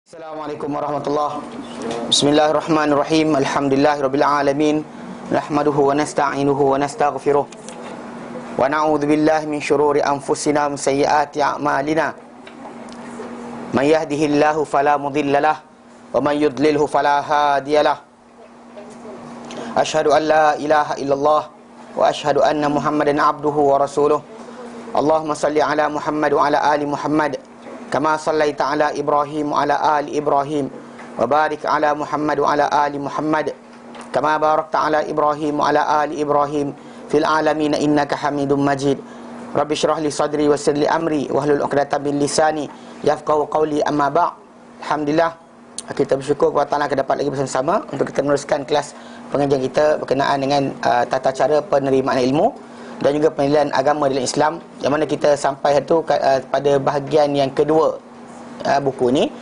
Assalamualaikum warahmatullahi. Bismillahirrahmanirrahim. Alhamdulillahirabbil alamin. Nahmaduhu wa nasta'inuhu wa nastaghfiruh. Wa na'udzu billahi min syururi anfusina wa sayyiati a'malina. May yahdihillahu fala mudhillalah wa may yudlilhu fala hadiyalah. Asyhadu an la ilaha illallah wa asyhadu anna Muhammadan 'abduhu wa rasuluh. Allahumma shalli ala Muhammad wa ala ali Muhammad kama sallaita ala Ibrahim wa ala ali Ibrahim wa barik ala Muhammad wa ala ali Muhammad kama barakta ala Ibrahim wa ala ali Ibrahim fil alamin innaka Hamidum Majid. Rabbi shrah li sadri wa yassir li amri wahlul 'uqdatam min lisani yafqahu qawli. Amma ba'd. Alhamdulillah, kita bersyukur kepada Allah dapat lagi bersama-sama untuk kita meneruskan kelas pengajian kita berkenaan dengan tata cara penerimaan ilmu dan juga penilaian agama dalam Islam, yang mana kita sampai pada bahagian yang kedua buku ni,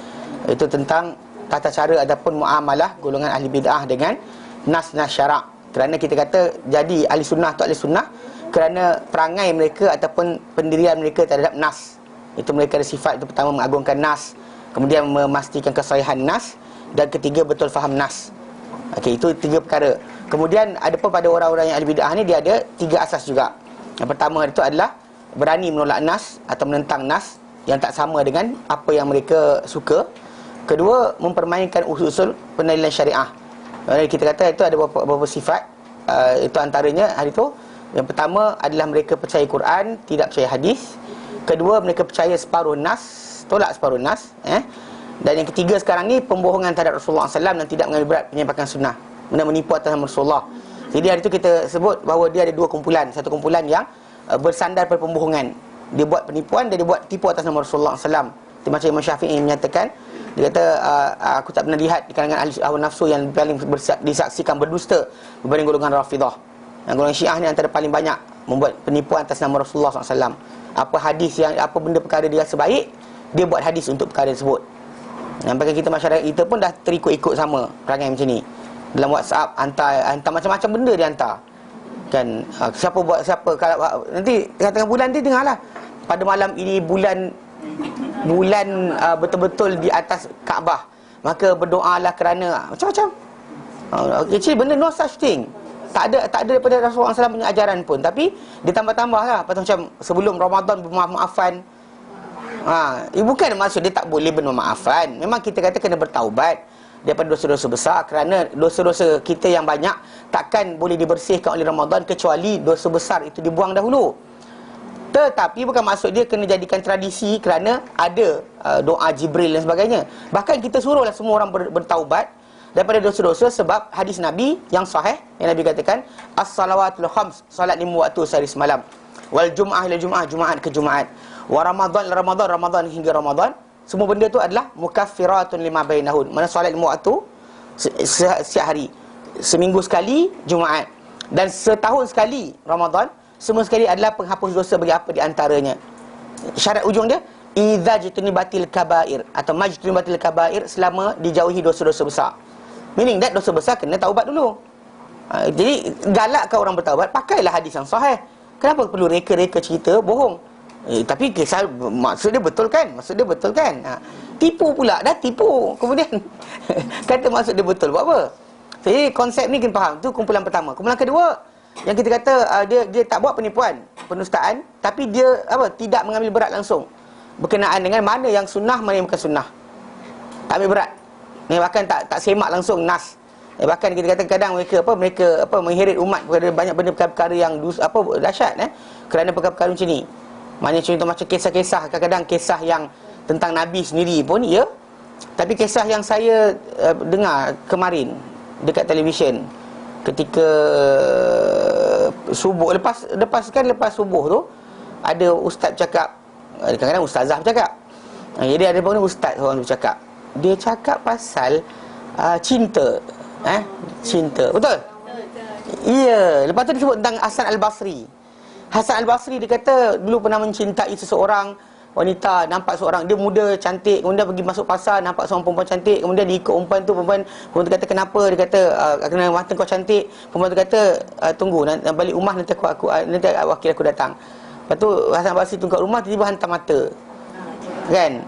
itu tentang tata cara ataupun muamalah golongan ahli bid'ah dengan nas-nas syarak. Kerana kita kata jadi ahli sunnah atau ahli sunnah kerana perangai mereka ataupun pendirian mereka terhadap nas. Itu mereka ada sifat, itu pertama mengagungkan nas, kemudian memastikan kesahihan nas, dan ketiga betul faham nas. Okey, itu tiga perkara. Kemudian ada pun pada orang-orang yang ahli bid'ah ni, dia ada tiga asas juga. Yang pertama itu adalah berani menolak nas atau menentang nas yang tak sama dengan apa yang mereka suka. Kedua, mempermainkan usul-usul penilaian syariah. Kita kata itu ada beberapa sifat. Itu antaranya hari itu. Yang pertama adalah mereka percaya Quran, tidak percaya hadis. Kedua, mereka percaya separuh nas, tolak separuh nas. Dan yang ketiga sekarang ni, pembohongan terhadap Rasulullah SAW dan tidak mengambil berat penyampaian sunnah, menipu atas nama Rasulullah. Jadi hari itu kita sebut bahawa dia ada dua kumpulan. Satu kumpulan yang bersandar pada pembohongan. Dia buat penipuan dan dia buat tipu atas nama Rasulullah SAW. Itu macam Imam Syafi'i menyatakan, dia kata, aku tak pernah lihat di kalangan ahli hawa nafsu yang paling disaksikan berdusta berbanding golongan Rafidah. Dan golongan Syiah ni antara paling banyak membuat penipuan atas nama Rasulullah SAW. Apa hadis yang, apa benda perkara dia rasa baik, dia buat hadis untuk perkara tersebut. Nampaknya kita masyarakat kita pun dah terikut-ikut sama perangai macam ni. Dalam WhatsApp hantar macam-macam benda dia hantar. Kan, siapa buat siapa, kalau nanti tengah-tengah bulan ni dengarlah, pada malam ini bulan betul-betul di atas Kaabah, maka berdoalah kerana macam-macam. Actually benda no such thing. Tak ada daripada Rasulullah SAW punya ajaran pun, tapi ditambah-tambah lah. Macam sebelum Ramadan bermaaf-maafan. Bukan maksud dia tak boleh bermaafan. Memang kita kata kena bertaubat daripada dosa-dosa besar, kerana dosa-dosa kita yang banyak takkan boleh dibersihkan oleh Ramadan kecuali dosa besar itu dibuang dahulu. Tetapi bukan maksud dia kena jadikan tradisi kerana ada doa Jibril dan sebagainya. Bahkan kita suruhlah semua orang bertaubat daripada dosa-dosa, sebab hadis Nabi yang sahih, yang Nabi katakan, as-salawatul khams, salat 5 waktu sehari semalam, wal jum'ah ila jum'ah, jumaat ke jumaat, wa Ramadan ila Ramadan, Ramadan hingga Ramadan. Semua benda tu adalah mukaffiratun lima bainahun. Mana solat 5 waktu setiap hari, seminggu sekali Jumaat, dan setahun sekali Ramadan. Semua sekali adalah penghapus dosa bagi apa di antaranya. Syarat ujung dia, idza jtunibatil kabair, atau majtunibatil kabair, selama dijauhi dosa-dosa besar. Meaning that dosa besar kena taubat dulu. Jadi galakkan orang bertaubat, pakailah hadis yang sahih. Kenapa perlu reka-reka cerita bohong? Tapi kisah maksud dia betul kan? Tipu pula, dah tipu. Kemudian kata maksud dia betul, buat apa? Jadi konsep ni kena faham. Itu kumpulan pertama. Kumpulan kedua, yang kita kata dia tak buat penipuan, penustaan, tapi dia tidak mengambil berat langsung berkenaan dengan mana yang sunnah, mana yang bukan sunnah. Tak ambil berat. Bahkan tak semak langsung nas. Bahkan kita kata kadang mereka mengheret umat kepada banyak benda perkara yang dahsyat kerana perkara-perkara macam ni. Maknanya contoh macam kisah-kisah, kadang-kadang kisah yang tentang Nabi sendiri pun, ya. Tapi kisah yang saya dengar kemarin dekat televisyen, ketika subuh, lepas subuh tu, ada ustaz cakap, kadang-kadang ustazah bercakap. Jadi ada pun ustaz orang tu bercakap. Dia cakap pasal cinta. Cinta. Betul? Ya. Lepas tu dia sebut tentang Hasan Al-Basri. Hasan Al-Basri dia kata dulu pernah mencintai seseorang wanita, nampak seorang, dia muda, cantik, kemudian pergi masuk pasar, nampak seorang perempuan cantik, kemudian dia ikut perempuan tu kata kenapa, dia kata kerana mata kau cantik. Perempuan tu kata tunggu, balik rumah nanti wakil aku datang. Lepas tu Hasan Al-Basri tunggu kat rumah, tiba-tiba hantar mata. Kan?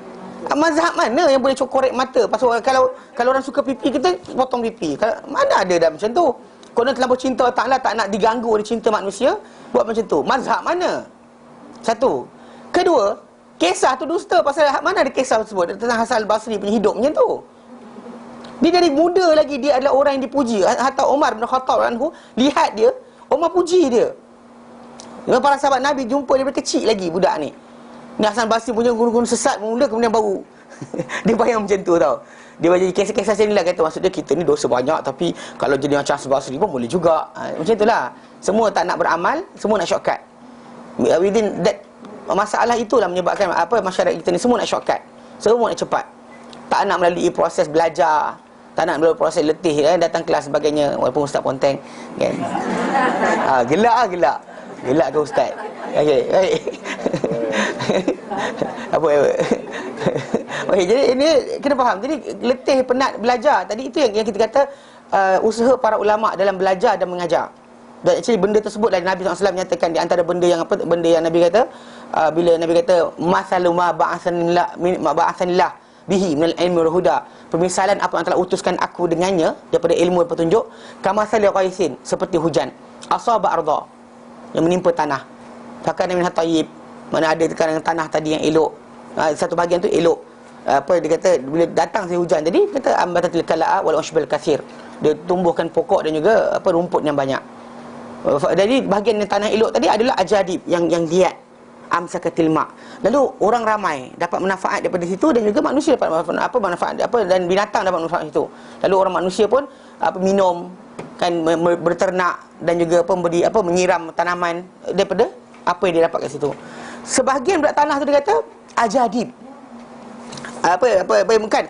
Mazhab mana yang boleh korek mata? Pasal kalau orang suka pipi, kita potong pipi. Mana ada dah macam tu? Kalau terlampau cinta Ta'ala, tak nak diganggu oleh cinta manusia, buat macam tu. Mazhab mana? Satu. Kedua, kisah tu dusta. Pasal mana ada kisah tersebut tentang Hasan al-Basri punya hidup macam tu? Dia dari muda lagi, dia adalah orang yang dipuji. Hatta Umar bin Khattab anhu, lihat dia, Umar puji dia. Para sahabat Nabi jumpa dia kecil lagi budak ni. Ni Hasan Basri punya guru-guru sesat mula, kemudian baru dia bayang macam tu tau. Dia baca kisah-kisah macam ni lah, kata maksud dia kita ni dosa banyak, tapi kalau jadi macam Hasan Basri pun boleh juga. Macam itulah. Semua tak nak beramal, semua nak shortcut. Within that, masalah itulah menyebabkan masyarakat kita ni semua nak shortcut. Semua nak cepat. Tak nak melalui proses belajar, tak nak melalui proses letih datang kelas sebagainya. Walaupun Ustaz Ponteng kan. Gelak ke Ustaz? Okey, baik. Apa? Okey, jadi ini kena faham. Jadi letih, penat belajar. Tadi itu yang kita kata usaha para ulama dalam belajar dan mengajar. Dan actually benda tersebut dari Nabi SAW menyatakan di antara benda yang Nabi kata, bila Nabi kata masalu ma ba'atsanillah bihi minal ilmi wal huda, permisalan apa yang telah utuskan aku dengannya daripada ilmu dan petunjuk, kamathali ghaisin, seperti hujan asaba arda, yang menimpa tanah. Fakana min tayyib, mana ada tekanan tanah tadi yang elok, satu bahagian tu elok. Dia kata bila datang si hujan tadi, kata ambatatil kalaa wal ushbal kathir, dia tumbuhkan pokok dan juga rumput yang banyak. Jadi bahagian tanah elok tadi adalah ajadib, yang liat, amsakatil ma. Lalu orang ramai dapat manfaat daripada situ, dan juga manusia dapat manfaat dan binatang dapat manfaat itu. Lalu orang manusia pun minum kan, berternak dan juga menyiram tanaman daripada apa yang dia dapat kat situ. Sebahagian budak tanah tu dia kata ajadib. Bukan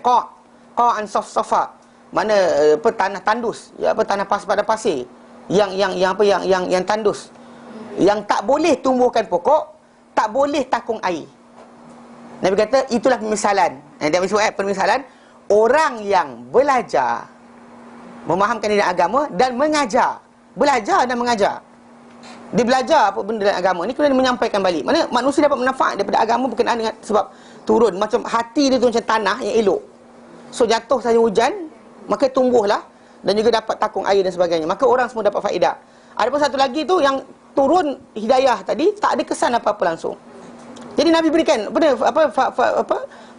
qa'an safa. Mana tanah tandus, tanah pada pasir. Yang tandus. Yang tak boleh tumbuhkan pokok, tak boleh takung air. Nabi kata itulah permisalan. Dia sebut permisalan orang yang belajar, memahamkan diri agama dan mengajar. Belajar dan mengajar. Dia belajar apa benda dalam agama ni, kemudian dia menyampaikan balik. Mana manusia dapat manfaat daripada agama berkenaan dengan sebab turun. Macam hati dia tu macam tanah yang elok. So jatuh saja hujan, maka tumbuhlah dan juga dapat takung air dan sebagainya. Maka orang semua dapat faedah. Ada pun satu lagi tu yang turun hidayah tadi, tak ada kesan apa-apa langsung. Jadi Nabi berikan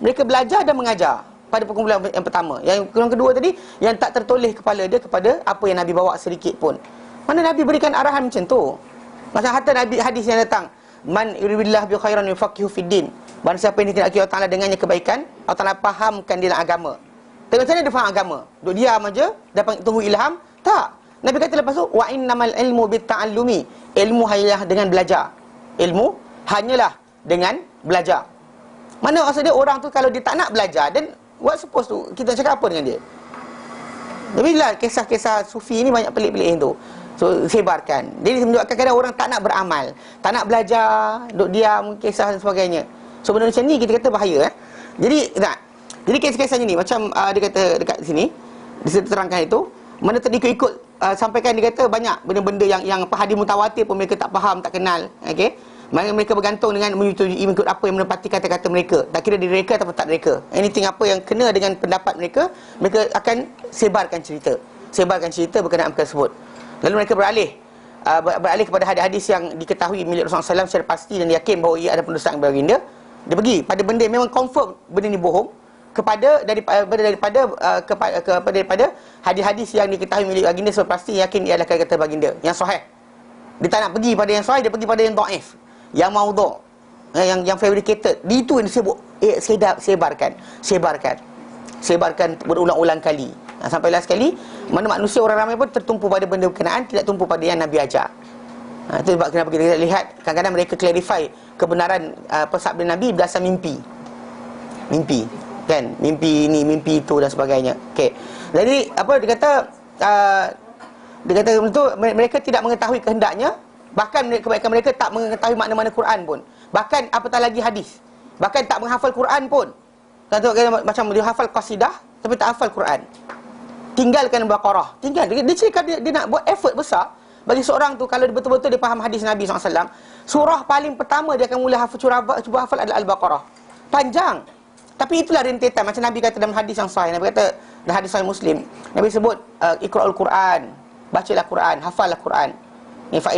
mereka belajar dan mengajar pada perkumpulan yang pertama. Yang kedua tadi, yang tak tertoleh kepala dia kepada apa yang Nabi bawa sedikit pun. Mana Nabi berikan arahan macam tu. Macam hatta Nabi hadis yang datang, man yuribillah bi khairan yufaqihu fid din. Barang siapa yang dikehendaki Allah Taala dengannya kebaikan, Allah Taala fahamkan dia dalam agama. Tapi macam mana dia faham agama? Duk diam aja, dapat tunggu ilham? Tak. Nabi kata lepas tu, wa innamal ilmu bitta'allumi. Ilmu hanyalah dengan belajar. Ilmu hanyalah dengan belajar. Mana maksud dia, orang tu kalau dia tak nak belajar, dan what suppose tu kita cakap apa dengan dia? Tapi lah kisah-kisah sufi ni banyak pelik-pelik tu. So sebarkan. Jadi menunjukkan kadang orang tak nak beramal, tak nak belajar, duk diam, kisah dan sebagainya. So benda macam ni kita kata bahaya. Jadi kisah-kisah ni macam dia kata dekat sini, diterangkan itu, mana tadi ikut sampaikan, dia kata banyak benda-benda yang hadis mutawatir pun mereka tak faham, tak kenal. Okey. Mereka bergantung dengan mengikut apa yang menepati kata-kata mereka. Tak kira diri mereka atau tak mereka. Anything apa yang kena dengan pendapat mereka, mereka akan sebarkan cerita berkenaan perkara tersebut. Lalu mereka beralih kepada hadis-hadis yang diketahui milik Rasulullah SAW secara pasti dan yakin bahawa ia ada pendustaan baginda. Dia pergi pada benda yang memang confirm benda ni bohong, daripada hadis-hadis yang diketahui milik baginda secara pasti yakin ia adalah kata baginda yang sahih. Dia tak nak pergi pada yang sahih, dia pergi pada yang dhaif, yang maudhu', yang fabricated. Itu yang disebut sebarkan berulang-ulang kali. Sampailah sekali mana manusia orang ramai pun tertumpu pada benda berkenaan, tidak tumpu pada yang Nabi ajar. Itu sebab kenapa kita lihat kadang-kadang mereka clarify kebenaran sabda Nabi berdasar mimpi kan, mimpi ini, mimpi itu dan sebagainya. Okey. Jadi dia kata itu mereka tidak mengetahui kehendaknya, bahkan kebaikan mereka tak mengetahui makna-makna Quran pun, bahkan apatah lagi hadis, bahkan tak menghafal Quran pun. Kata macam dia hafal qasidah tapi tak hafal Quran. Tinggalkan Baqarah. Dia cakap dia nak buat effort besar bagi seorang tu kalau betul-betul dia faham hadis Nabi SAW. Surah paling pertama dia akan mula cuba hafal adalah Al-Baqarah. Panjang. Tapi itulah rentetan. Macam Nabi kata dalam hadis yang sahih, Nabi kata dalam hadis sahih Muslim, Nabi sebut iqra'ul Quran, bacalah Quran, hafallah Quran. Ni fa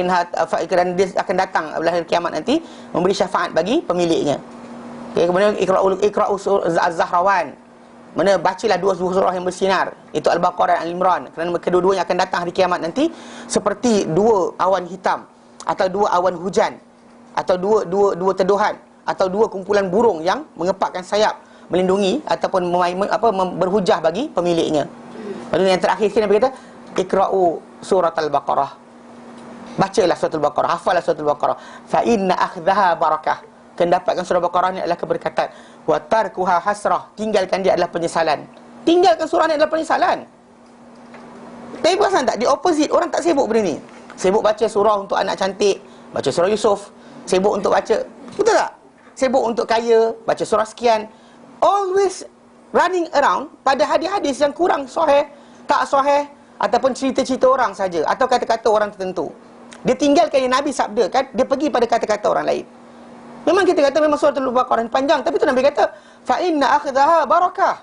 kerana dia akan datang pada hari kiamat nanti memberi syafaat bagi pemiliknya. Okay, kemudian iqra'u az-Zahrawan, mana bacalah dua surah yang bersinar, itu Al-Baqarah dan Al-Imran, kerana kedua-duanya akan datang hari kiamat nanti seperti dua awan hitam, atau dua awan hujan, atau dua teduhan, atau dua kumpulan burung yang mengepakkan sayap melindungi ataupun berhujah bagi pemiliknya. Lalu yang terakhir sekali Nabi kata iqra'u surat Al-Baqarah, bacalah surat Al-Baqarah, hafallah surat Al-Baqarah, fa inna akhdaha barakah, dapatkan surah Baqarah ni adalah keberkatan, wa tarkuha hasrah, tinggalkan dia adalah penyesalan. Tinggalkan surah ni adalah penyesalan. Tapi perasan tak, di opposite, orang tak sibuk benda ni. Sibuk baca surah untuk anak cantik, baca surah Yusuf. Sibuk untuk baca, betul tak? Sibuk untuk kaya, baca surah sekian. Always running around pada hadis-hadis yang kurang sahih, tak sahih, ataupun cerita-cerita orang saja, atau kata-kata orang tertentu. Dia tinggalkan yang Nabi sabda kan, dia pergi pada kata-kata orang lain. Memang kita kata memang surah Al-Baqarah panjang, tapi tu Nabi kata fa inna akhdaha barakah.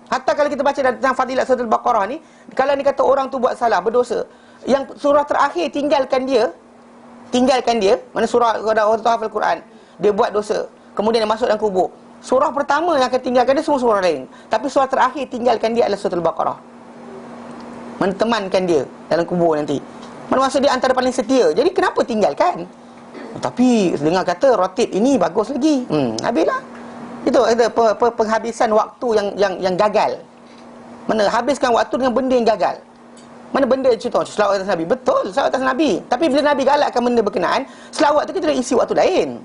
Hatta kalau kita baca tentang fadilat surah Al-Baqarah ni, kalau ni kata orang tu buat salah, berdosa, yang surah terakhir tinggalkan dia, mana surah orang tu hafal Quran, dia buat dosa, kemudian dia masuk dalam kubur, surah pertama yang akan tinggalkan dia semua surah lain, tapi surah terakhir tinggalkan dia adalah surah Al-Baqarah, mentemankan dia dalam kubur nanti. Mana maksud dia antara paling setia. Jadi kenapa tinggalkan? Tapi dengar kata rotib ini bagus lagi. Habislah. Itu ada penghabisan waktu yang gagal. Mana habiskan waktu dengan benda yang gagal. Mana benda contoh selawat atas Nabi. Betul, selawat atas Nabi. Tapi bila Nabi galakkan benda berkenaan, selawat tu kita dah isi waktu lain.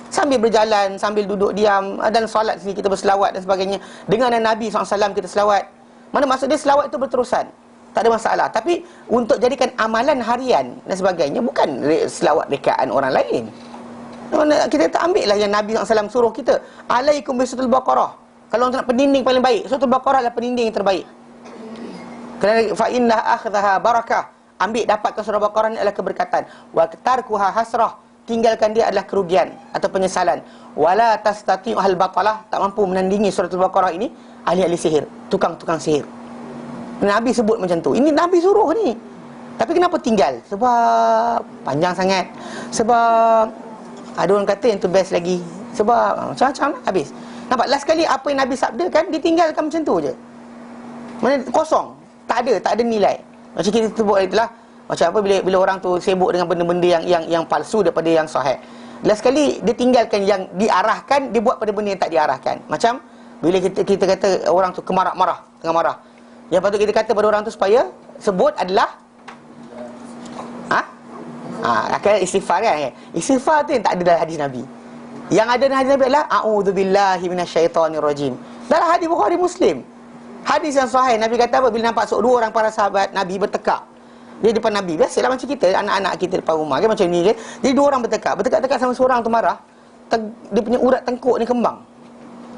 Sambil berjalan, sambil duduk diam, dan solat sini kita berselawat dan sebagainya. Dengan Nabi SAW kita selawat. Mana maksud dia selawat itu berterusan, tak ada masalah. Tapi untuk jadikan amalan harian dan sebagainya, bukan selawat rekaan orang lain. Kita tak ambil lah yang Nabi SAW suruh kita, alaikum bi suratul Baqarah. Kalau nak pendinding paling baik, suratul Baqarah adalah pendinding yang terbaik. Kerana fa inna akhdaha barakah, ambil dapatkan surah Baqarah ni adalah keberkatan. Wa tarkuha hasrah, tinggalkan dia adalah kerugian atau penyesalan. Wala tastati'u hal batalah, tak mampu menandingi suratul Baqarah ini ahli-ahli sihir, tukang-tukang sihir. Nabi sebut macam tu. Ini Nabi suruh ni. Tapi kenapa tinggal? Sebab panjang sangat. Sebab ada orang kata yang tu best lagi. Sebab macam-macam lah, habis. Nampak last kali apa yang Nabi sabda kan, ditinggalkan macam tu je. Mana kosong. Tak ada nilai. Macam kita sebut itulah, macam apa bila orang tu sibuk dengan benda-benda yang palsu daripada yang sahih. Last kali dia tinggalkan yang diarahkan, dia buat pada benda yang tak diarahkan. Macam bila kita kata orang tu tengah marah. Yang patut kita kata pada orang tu supaya sebut adalah akan istighfar kan. Istighfar tu yang tak ada dalam hadis Nabi. Yang ada dalam hadis Nabi adalah a'udzubillahi minasyaitonirrajim. Dalam hadis Bukhari Muslim, hadis yang sahih, Nabi kata apa? Bila nampak dua orang para sahabat Nabi bertekak, dia depan Nabi. Biasalah macam kita, anak-anak kita depan rumah kan, macam ni kan. Jadi dua orang bertekak sama seorang tu marah. Dia punya urat tengkuk ni kembang,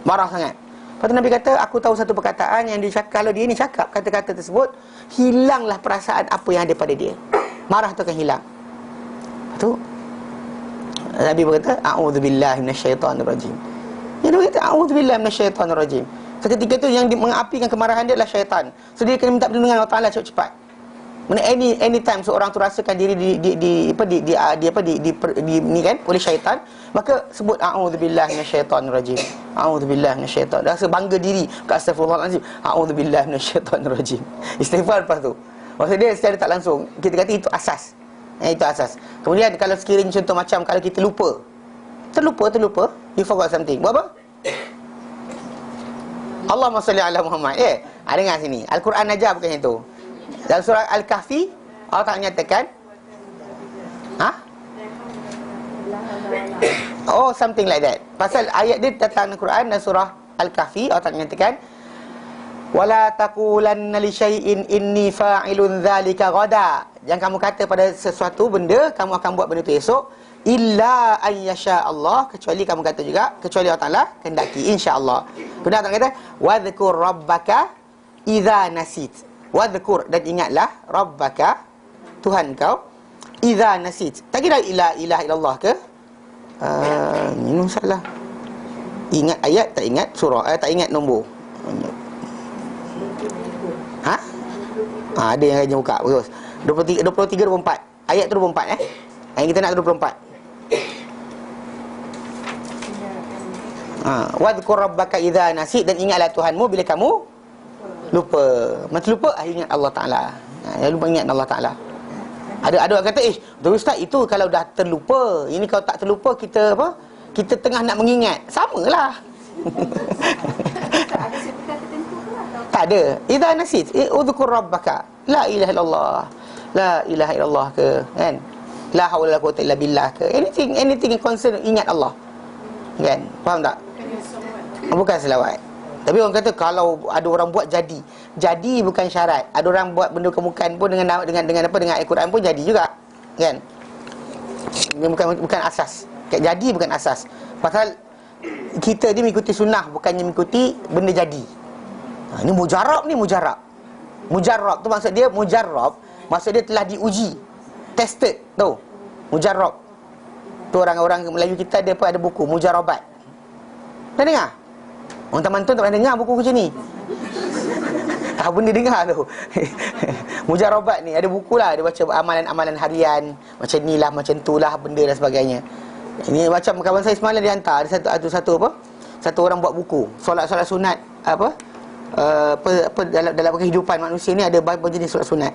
marah sangat. Lepas tu Nabi kata, aku tahu satu perkataan yang dia cakap, kalau dia ni cakap kata-kata tersebut, hilanglah perasaan apa yang ada pada dia. Marah tu akan hilang. Lepas tu Nabi berkata, a'udzubillahi minasyaitonirrajim. Dia kata, a'udzubillahi minasyaitonirrajim. Seketika tu yang mengapikan kemarahan dia adalah syaitan. So dia kena minta perlindungan Allah Ta'ala cepat-cepat. Mana anytime seorang tu rasakan diri ni kan oleh syaitan, maka sebut a'udzubillahi minasyaitonirrajim. A'udzubillahi minasyaiton. Rasa bangga diri, astagfirullahalazim. A'udzubillahi minasyaitonirrajim. Istighfar lepas tu. Maksud dia secara tak langsung kita kata itu asas. Itu asas. Kemudian kalau sekiranya contoh macam kalau kita terlupa, you forgot something. Buat apa? Allahumma salli ala Muhammad. Dengar sini. Al-Quran ajar bukan itu. Dalam surah Al-Kahfi Allah tak menyatakan something like that. Pasal ayat dia datang dalam Quran dan surah Al-Kahfi Allah tak menyatakan wala taqulanna li syai'in inni fa'ilun dzalika ghada. Jangan kamu kata pada sesuatu benda kamu akan buat benda itu esok, illa ayyasha Allah, kecuali kamu kata juga kecuali Allah Taala kehendaki, insya-Allah. Kemudian Allah kata wadhkur rabbaka idza nasit. Wadhkur, dan ingatlah rabbaka, Tuhan kau, idza nasit. Tak kira ilah illallah ke? Minum salah. Ingat ayat, tak ingat surah, tak ingat nombor. Ha? Ada yang rajin buka. Bagus. 23, 24. Ayat tu 24 Ayat kita nak 24. Wadhkur rabbaka idza nasit, dan ingatlah Tuhanmu bila kamu lupa. Macam lupa, ingat Allah Taala. Lupa ingat Allah Taala. Ada orang kata, betul Ustaz, itu kalau dah terlupa. Ini kalau tak terlupa, kita apa? Kita tengah nak mengingat. Samalah. Tak ada sebutan tertentu ke atau? Tak ada. Idza nasit, udhkur rabbaka. La ilaha illallah. La ilaha illallah ke, kan? La haula wala quwwata illa billah ke. Anything yang concern ingat Allah. Kan? Faham tak? Bukan selawat. Tapi orang kata kalau ada orang buat jadi. Jadi bukan syarat. Ada orang buat benda kemukan pun dengan apa, dengan Al-Quran pun jadi juga. Kan? Ini bukan asas. Jadi bukan asas. Pasal kita ni mengikuti sunnah, bukannya mengikuti benda jadi. Ini mujarab ni, mujarab. Mujarab tu maksud dia, maksud dia telah diuji, tested, tahu? Mujarab. Tu orang-orang Melayu kita ada buku mujarabat. Dah dengar? Orang Taman Tun tak pernah dengar buku macam ni. Tak benda dengar tu. Mujarabat ni ada buku lah, dia baca amalan-amalan harian, macam ni lah, macam tu lah, benda dan sebagainya. Ini macam kawan saya semalam dia hantar, ada satu orang buat buku solat-solat sunat apa dalam kehidupan manusia ni, ada berapa jenis solat sunat.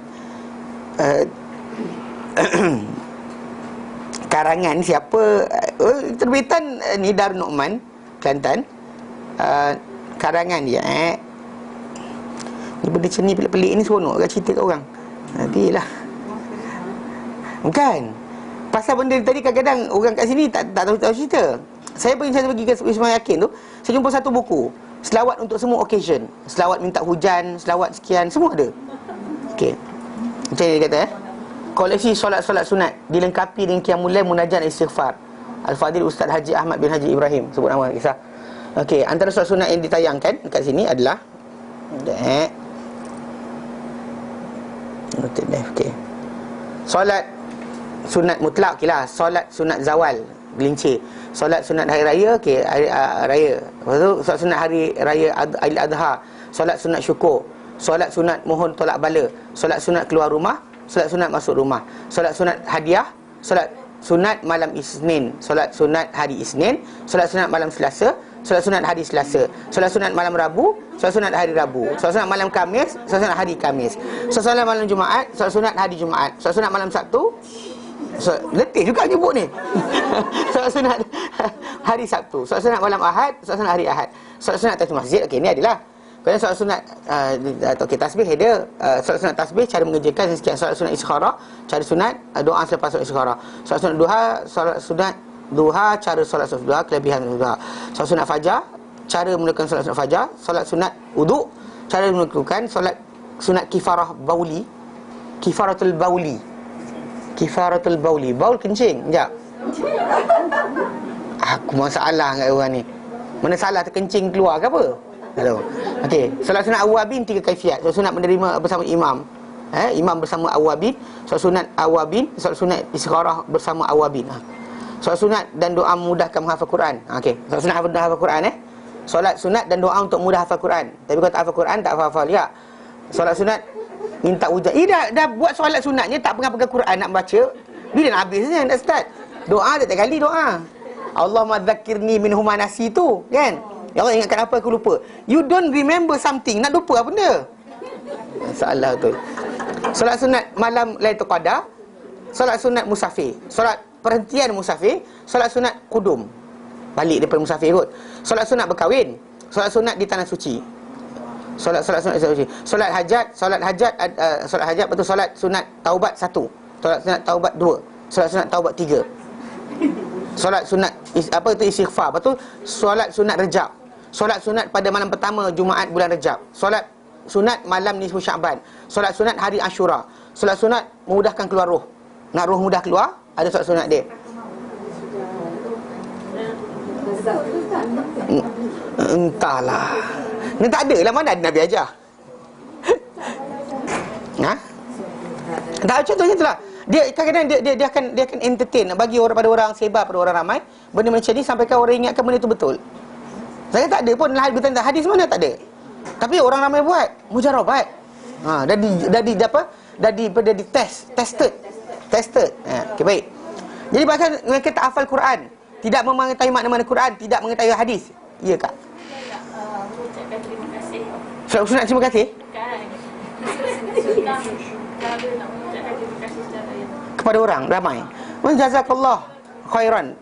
Karangan siapa? Terbitan ni Darul Nu'man, Kelantan. Karangan dia ni benda macam ni pelik-pelik ni seronok kat cerita kat orang. Nantilah. Bukan. Pasal benda tadi kadang-kadang orang kat sini tak tahu cerita. Saya pergi ke Wisma Yakin tu, saya jumpa satu buku, selawat untuk semua occasion. Selawat minta hujan, selawat sekian, semua ada. Okey. Macam dia kata koleksi solat-solat sunat dilengkapi dengan qiyamul lail, munajat, istighfar. Al-Fadil Ustaz Haji Ahmad bin Haji Ibrahim, sebut nama kisah. Okey, antara solat sunat yang ditayangkan dekat sini adalah okey. Solat sunat mutlak, okeylah. Solat sunat zawal, gelincir. Solat sunat hari raya, okey, raya. Lepas tu solat sunat hari raya Aidil-Adha. Solat sunat syukur. Solat sunat mohon tolak bala. Solat sunat keluar rumah. Solat sunat masuk rumah. Solat sunat hadiah. Solat sunat malam Isnin. Solat sunat hari Isnin. Solat sunat malam Selasa. Solat sunat hari Selasa. Solat sunat malam Rabu. Solat sunat hari Rabu. Solat sunat malam Khamis. Solat sunat hari Khamis. Solat sunat malam Jumaat. Solat sunat hari Jumaat. Solat sunat malam Sabtu. Letih juga nyebut ni. Solat sunat hari Sabtu. Solat sunat malam Ahad. Solat sunat hari Ahad. Solat sunat atas masjid. Okey, ni adalah. Kalau solat sunat tasbih ada. Solat sunat tasbih, cara mengerjakan sekian. Solat sunat istikharah, cara sunat doa selepas solat istikharah. Solat sunat duha, solat sunat duha, cara solat duha, kelebihan duha. Solat sunat fajar, cara melakukan solat sunat fajar. Solat sunat wuduk, cara melakukan. Solat sunat kifarah bauli, kifaratul bauli. Kifaratul bauli, baul kencing. Sekejap, aku masalah dengan orang ni. Mana salah terkencing keluar ke apa? Hello. Okey, solat sunat awabin 3 kaifiat. Solat sunat menerima bersama imam. Imam bersama awabin. Solat sunat awabin, solat sunat istikharah bersama awabin. Solat sunat dan doa memudahkan menghafal Quran. Okey, solat sunat untuk hafal Quran Solat sunat dan doa untuk mudah hafal Quran. Tapi kalau tak hafal Quran, tak hafal ya. Solat sunat minta hujan. Dah buat solat sunatnya tak pegang-pegang Quran nak baca. Bila nak habisnya nak start. Doa dia tak kali doa. Allahumma dzakirni min huma nasi tu, kan? Ya Allah, ingatkan apa aku lupa. You don't remember something, nak lupa apa benda? Masalah tu. Solat sunat malam Lailatul Qadar, solat sunat musafir, solat perhentian musafir, solat sunat qudum, balik daripada musafir kot. Solat sunat berkahwin, solat sunat di tanah suci. Solat sunat di tanah suci. Solat hajat, betul. Solat sunat taubat 1, solat sunat taubat 2, solat sunat taubat 3. Solat sunat istighfar, betul. Solat sunat Rejab, solat sunat pada malam pertama Jumaat bulan Rejab, solat sunat malam nisfu Syaban, solat sunat hari Ashura, solat sunat memudahkan keluar roh. Nak roh mudah keluar, ada solat sunat dia. Entahlah. Ni tak ada lah, mana ada Nabi ajar. Tak, contohnya itulah. Dia kadang-kadang dia akan entertain, bagi pada orang sebar, pada orang ramai benda macam ni, sampai orang ingatkan benda tu betul. Saya tak ada pun lahir bertanda hadis mana tak ada. Tapi orang ramai buat mujarabat. Dah di tested. Okey, baik. Jadi bahkan mereka tak hafal Quran, tidak mengetahui makna-makna Quran, tidak mengetahui hadis. Ya kak? Ucapkan terima kasih. Sunat terima kasih Kan. Kalau nak mengucapkan terima kasih secara yang kepada orang ramai. Jazakallah khairan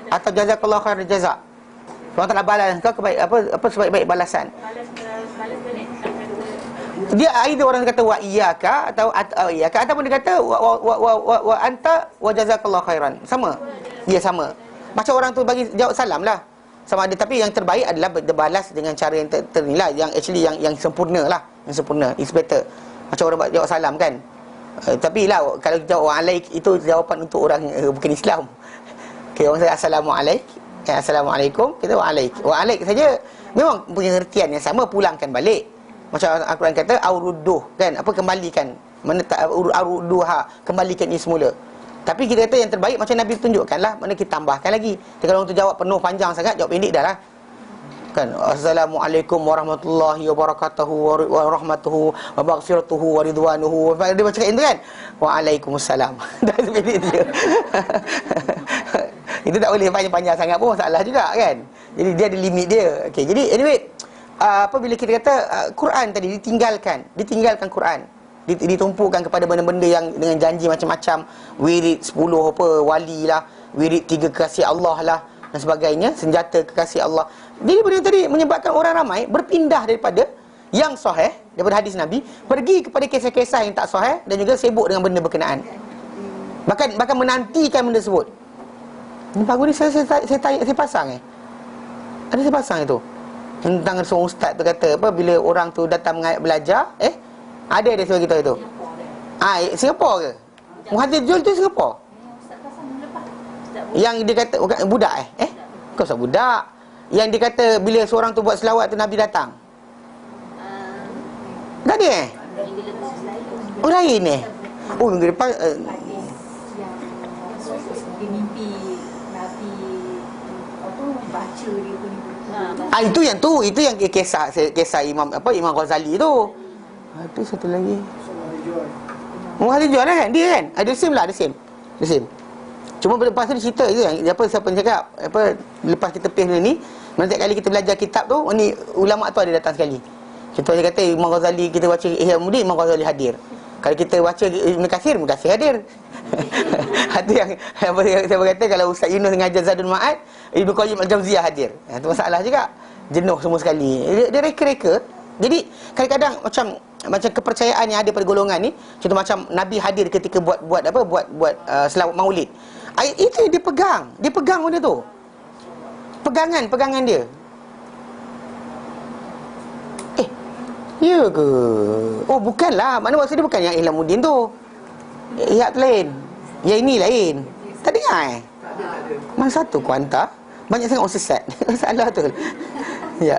atau jazakallah khairan jazak. Allah Taala balas kau apa sebaik-baik balasan. balas balik. Dia either orang kata wa iyyaka atau iyyaka, ataupun dia kata wa anta wa jazakallahu khairan. Sama. Ya, sama. Macam orang tu bagi jawab salam lah. Sama ada, tapi yang terbaik adalah berbalas dengan cara yang ternilai, yang actually yang sempurna lah. Yang sempurna is better. Macam orang jawab salam kan. Tapi lah kalau kita jawab alaik, itu jawapan untuk orang bukan Islam. Okay, orang saya assalamualaikum, kita wa alaik saja memang punya ertian yang sama, pulangkan balik. Macam Al-Quran kata aurudduh kan, apa kembalikan, mana aurudduha, kembalikan ini semula. Tapi kita kata yang terbaik macam Nabi tunjukkanlah, mana kita tambahkan lagi. Kalau orang tu jawab penuh panjang sangat, jawab pendek dah lah. Kan, assalamualaikum warahmatullahi wabarakatuh wa rahmatuhu wa maghfiratuhu wa ridwanuhu. Dia baca kat itu kan, waalaikumsalam. Dah pendek dia. Itu tak boleh panjang-panjang sangat pun masalah juga kan. Jadi dia ada limit dia. Okey, jadi anyway, apabila kita kata Quran tadi ditinggalkan Quran, ditumpukan kepada benda-benda yang dengan janji macam-macam, wirid 10 apa wali lah, wirid 3 kekasih Allah lah dan sebagainya, senjata kekasih Allah. Jadi benda tadi menyebabkan orang ramai berpindah daripada yang sahih, daripada hadis Nabi, pergi kepada kisah-kisah yang tak sahih dan juga sibuk dengan benda berkenaan. Bahkan menantikan benda tersebut. Ini bagus ni, saya pasang ada saya pasang itu. Tentang seorang ustaz tu kata apa, bila orang tu datang belajar, ada dia suruh kita itu. Singapura ke? Muhathir Jul tu Singapura. Yang dia kata budak kau usah budak. Yang dia kata bila seorang tu buat selawat tu Nabi datang. Tak ada Oh lain minggu depan dia mimpi Nabi baca dia punya. Itu yang kisah Imam Ghazali tu. Itu satu lagi. Muhathir Jul kan? Dia kan? Ada same. Cuma lepas tu dia cerita je siapa yang cakap lepas kita pilih ni, setiap kali kita belajar kitab tu, ni ulama tu ada datang sekali. Contoh dia kata Imam Ghazali, kita baca Ihya Ulumuddin, Imam Ghazali hadir. Kalau kita baca Ibn Kathir hadir. Itu yang saya berkata, kalau Ustaz Yunus mengajar Zadul Ma'ad, Ibn Qayyim Al-Jauziyah hadir. Itu masalah juga. Jenuh semua sekali. Dia reka-reka. Jadi kadang-kadang macam kepercayaan yang ada pada golongan ni, contoh macam Nabi hadir ketika buat selawat Maulid. Itu dia pegang benda tu. Pegangan dia. Ya ke? Oh bukanlah. Mana maksud dia bukan yang Ihya Ulumuddin tu. Yang lain. Yang ini lain. Tak dengar Mana satu ku hantar? Banyak sangat orang sesat. Masalah tu. Ya.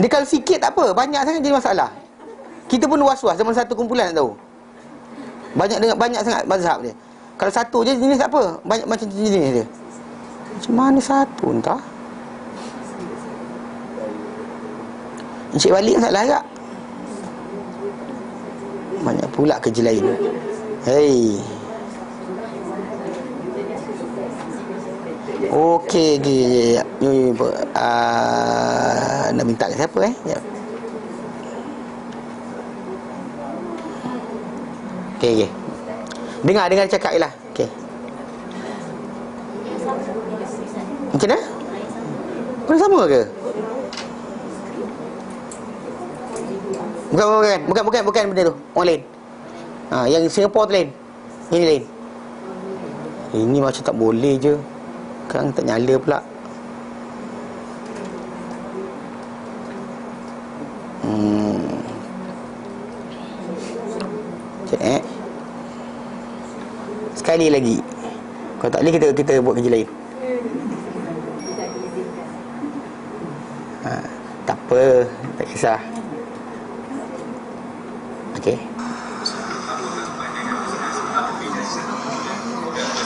Dia kalau sikit tak apa, banyak sangat jadi masalah. Kita pun was-was zaman satu kumpulan nak tahu. Banyak sangat mazhab dia. Kalau satu je jenis tak apa, banyak macam jenis dia. Macam mana satu entah. Encik balik masalah agak. Banyak pula kerja lain. Hei. Okey. Nak minta ke siapa Ya. Okey. Dengar cakap je lah. Okey. Macam mana? Bukan sama ke? Bukan benda tu. Orang lain. Yang Singapura tu lain. Ini lain. Ini macam tak boleh je. Sekarang tak nyala pula. Cek. Sekali lagi. Kalau tak boleh kita buat kerja lain. Tak apa, tak kisah. Okey.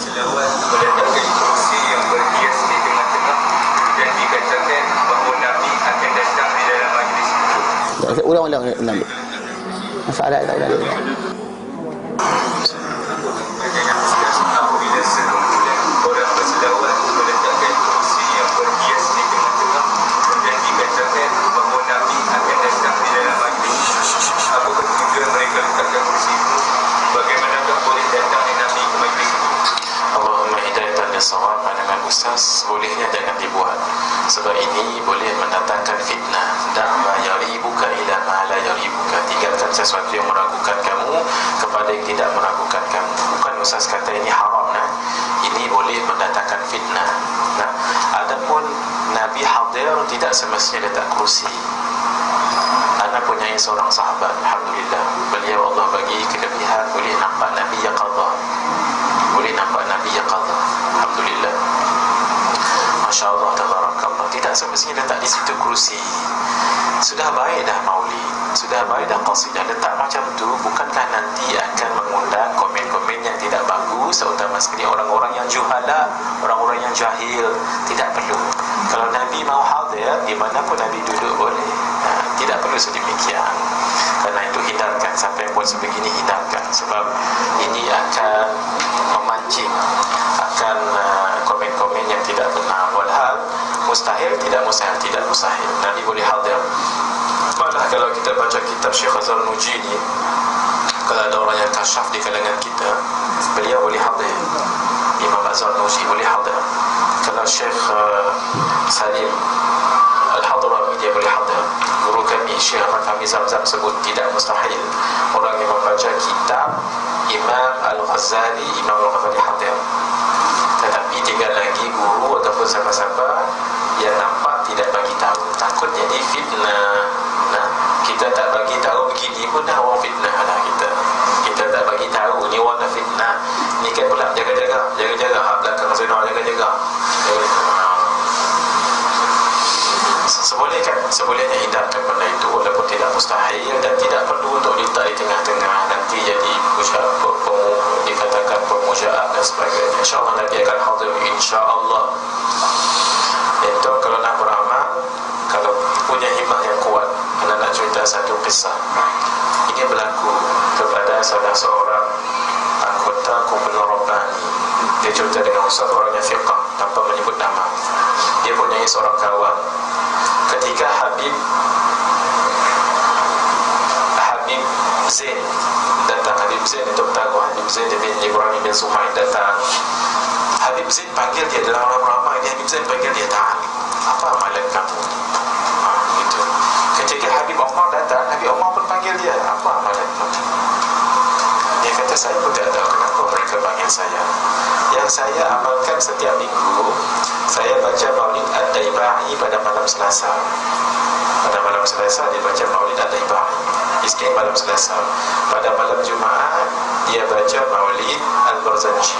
Selawat meletakkan kursi yang berhias di tengah-tengah dan dikatakan bahawa Ulang. Masalah tak ulang. Apabila sekumpulan orang bersedawat meletakkan kursi yang berhias di tengah-tengah dan dikatakan bahawa Nabi akan datang di dalam majlis, apakah tujuan mereka letakkan kursi itu? Bagaimanakah boleh datangnya Nabi ke majlis itu? Allahumma hidayatan lis-shawab. Pandangan Ustaz, bolehnya jangan dibuat, sebab ini boleh mendatangkan fitnah. Da'ma yaribuka ila ma la yaribuka. Tinggalkan sesuatu yang meragukan kamu kepada yang tidak meragukan kamu. Bukan Ustaz kata ini haram, nah. Ini boleh mendatangkan fitnah. Nah, adapun Nabi hadir tidak semestinya letak kursi. Ana punya seorang sahabat, alhamdulillah, beliau Allah bagi kelebihan boleh nampak Nabi yaqadha. Boleh nampak Nabi yaqadha. Alhamdulillah. Masya-Allah, tabarakallah. Tidak semestinya letak di situ kursi. Sudah baik dah maulid, sudah baik dah qasidah, letak macam tu bukankah nanti akan mengundang komen-komen yang tidak bagus, terutama sekali orang-orang yang juhala, orang-orang yang jahil. Tidak perlu. Kalau Nabi mau hadir di mana pun Nabi duduk boleh. Tidak perlu sedemikian. Karena itu hindarkan, sampai yang buat sebegini hindarkan, sebab ini akan memancing akan komen-komen yang tidak benar. Walhal mustahil, tidak mustahil. Nabi boleh hadir. Malah kalau kita baca kitab Syekh Azhar Nujini, kalau ada orang yang kasyaf di kalangan kita, beliau boleh hadir. Imam Azhar Nujini boleh hadir. Kalau Syekh Salim Al-Hadrami, dia boleh hadir. Guru kami Syekh Ahmad Fahmi Zamzam sebut tidak mustahil orang yang membaca kitab Imam Al-Ghazali, Imam Al-Ghazali hadir. Tetapi tinggal lagi guru ataupun sahabat-sahabat yang nampak tidak bagi tahu, takut jadi fitnah. Nah, kita tak bagi tahu begini pun dah orang fitnah lah kita. Kita tak bagi tahu ni orang dah fitnah. Ni kan pula jaga-jaga hak belakang zina, jaga-jaga. Sebolehnya hindarkan benda itu, walaupun tidak mustahil dan tidak perlu untuk letak di tengah-tengah, nanti jadi dikatakan pemujaan dan sebagainya. InsyaAllah Nabi akan hadir, insyaAllah. Itu kalau nak beramal, kalau punya himmah yang kuat. Anda nak cerita satu kisah. Ini berlaku kepada salah seorang anggota kumpulan Rabbani. Dia cerita dengan ustaz orangnya fiqah tanpa menyebut nama. Dia punya seorang kawan. Ketika Habib Zain datang, Habib Zain itu bertahu, Habib Zain bin Ibrahim bin Suhail datang. Habib Zain panggil dia dalam ramai-ramai. Habib Zain panggil dia, "Ta'al, apa amalan kamu?" Gitu. Ketika Habib Omar datang, Habib Omar pun panggil dia, "Apa amalan kamu?" Dia kata, "Saya pun tak tahu kenapa mereka panggil saya. Yang saya amalkan setiap minggu, saya baca Maulid Ad-Daibai pada malam Selasa. Pada malam Selasa dia baca Maulid Ad-Daibai, Isnin malam Selasa. Pada malam Jumaat dia baca Maulid Al-Barzanji."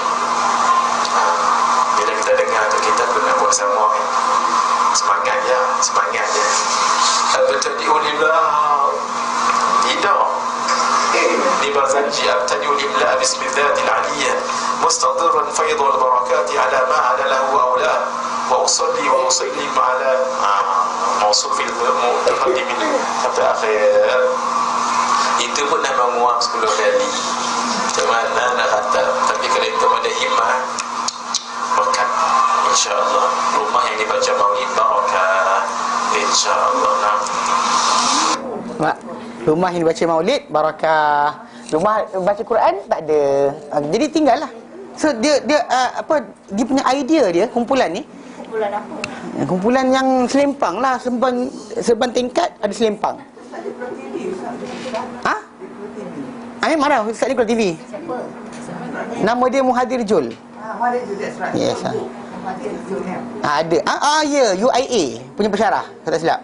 Bila kita dengar tu, kita pun nak buat sama kan? Semangat dia. Abtadi'u lillah. Tidak. Di Barzanji, abtadi'u lillah bismillahil aliyyah mustadhiran faidul barakati ala ma ala lahu awla wa usalli wa usallim ala mausufil muqaddimin sampai akhir. Itu pun dah menguap 10 kali. Macam mana nak kata? Tapi kalau itu ada himmah, berkat, insyaAllah. Rumah yang dibaca maulid barakah, insyaAllah. Rumah yang dibaca maulid barakah, rumah baca Quran tak ada. Jadi tinggal lah. So dia dia punya idea dia, kumpulan ni, Kumpulan apa? kumpulan yang selempang lah, serban tingkat ada selempang. Amin marah Ustaz ni Keluar TV. Siapa? Nama dia Muhadir Jul. Muhadir Jul, that's right. Yes. Muhadir Jul. Ada. Ya, UIA punya pensyarah, kalau tak silap.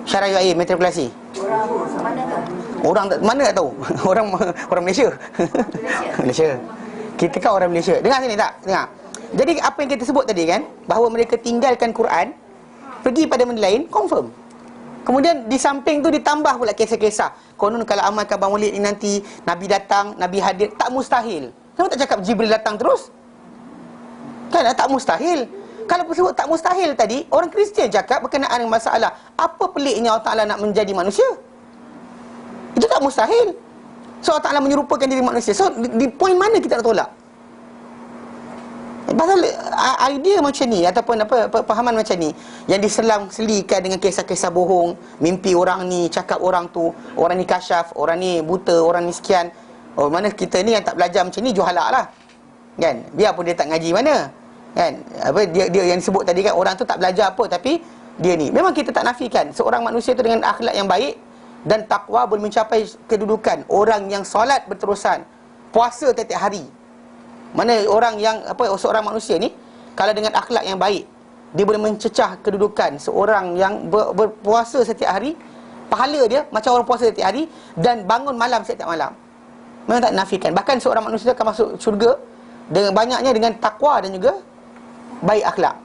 Syarah UIA matrikulasi. Orang mana tu? Orang mana tak tahu. orang Malaysia. Malaysia. Kita kan orang Malaysia. Dengar sini tak? Dengar. Jadi apa yang kita sebut tadi kan, bahawa mereka tinggalkan Quran, pergi pada benda lain, confirm. Kemudian di samping tu ditambah pula kisah-kisah. Konon kalau amalkan Maulid ni nanti Nabi datang, Nabi hadir, tak mustahil. Kenapa tak cakap Jibril datang terus? Kan tak mustahil. Kalau sebut tak mustahil tadi, orang Kristian cakap berkenaan dengan masalah apa peliknya Allah Ta'ala nak menjadi manusia. Itu tak mustahil. So Allah Ta'ala menyerupakan diri manusia. So di poin mana kita nak tolak? Pasal idea macam ni ataupun pahaman macam ni yang diselang-selikan dengan kisah-kisah bohong, mimpi orang ni, cakap orang tu, orang ni kasyaf, orang ni buta, orang ni sekian. Oh, mana kita ni yang tak belajar macam ni juhalak lah. Kan? Biarpun dia tak ngaji mana. Kan? Dia yang disebut tadi kan, orang tu tak belajar apa tapi dia ni. Memang kita tak nafikan seorang manusia tu dengan akhlak yang baik dan takwa boleh mencapai kedudukan orang yang solat berterusan, puasa setiap hari. Mana orang yang seorang manusia ni kalau dengan akhlak yang baik, dia boleh mencecah kedudukan seorang yang berpuasa setiap hari, pahala dia macam orang puasa setiap hari dan bangun malam setiap malam. Memang tak nafikan. Bahkan seorang manusia akan masuk syurga dengan banyaknya dengan takwa dan juga baik akhlak.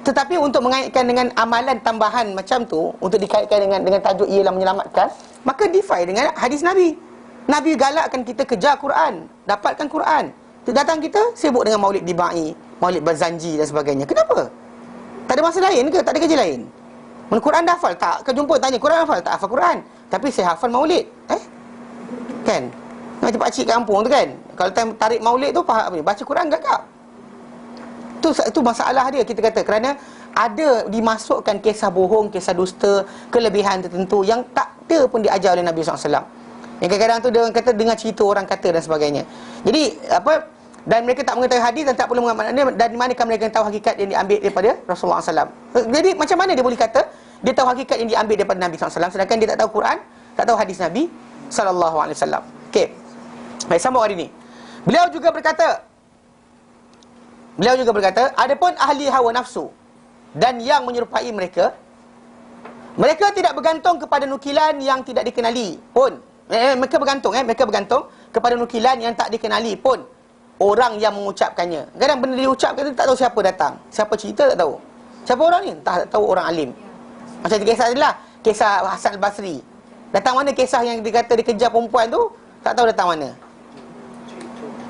Tetapi untuk mengaitkan dengan amalan tambahan macam tu, untuk dikaitkan dengan tajuk ialah menyelamatkan, maka defy dengan hadis Nabi. Nabi galakkan kita kejar Quran, dapatkan Quran. Datang kita sibuk dengan maulid dibai, maulid Bazanji dan sebagainya. Kenapa? Tak ada masa lain ke? Tak ada kerja lain? Quran dah hafal tak? Kau jumpa tanya, Quran hafal tak? Hafal Quran. Tapi saya hafal maulid. Kan? Macam pakcik kampung tu kan, kalau time tarik maulid tu baca Quran gagap. Itu masalah dia, kita kata, kerana ada dimasukkan kisah bohong, kisah dusta, kelebihan tertentu yang tak ada pun diajar oleh Nabi SAW. Yang kadang-kadang tu dia kata dengar cerita orang kata dan sebagainya. Jadi dan mereka tak mengetahui hadis dan tak perlu mengamalkannya, dan di manakah mereka tahu hakikat yang diambil daripada Rasulullah SAW. Jadi macam mana dia boleh kata dia tahu hakikat yang diambil daripada Nabi SAW sedangkan dia tak tahu Quran, tak tahu hadis Nabi SAW. Okey. Baik, sambung hari ni. Beliau juga berkata, adapun ahli hawa nafsu dan yang menyerupai mereka tidak bergantung kepada nukilan yang tidak dikenali pun. Mereka bergantung kepada nukilan yang tak dikenali pun orang yang mengucapkannya. Kadang benda diucapkan tu tak tahu siapa datang, siapa cerita tak tahu. Siapa orang ni? Tak tahu, orang alim. Macam kisah adalah kisah Hasan Al-Basri. Datang mana kisah yang dikata dikejar perempuan tu, tak tahu datang mana.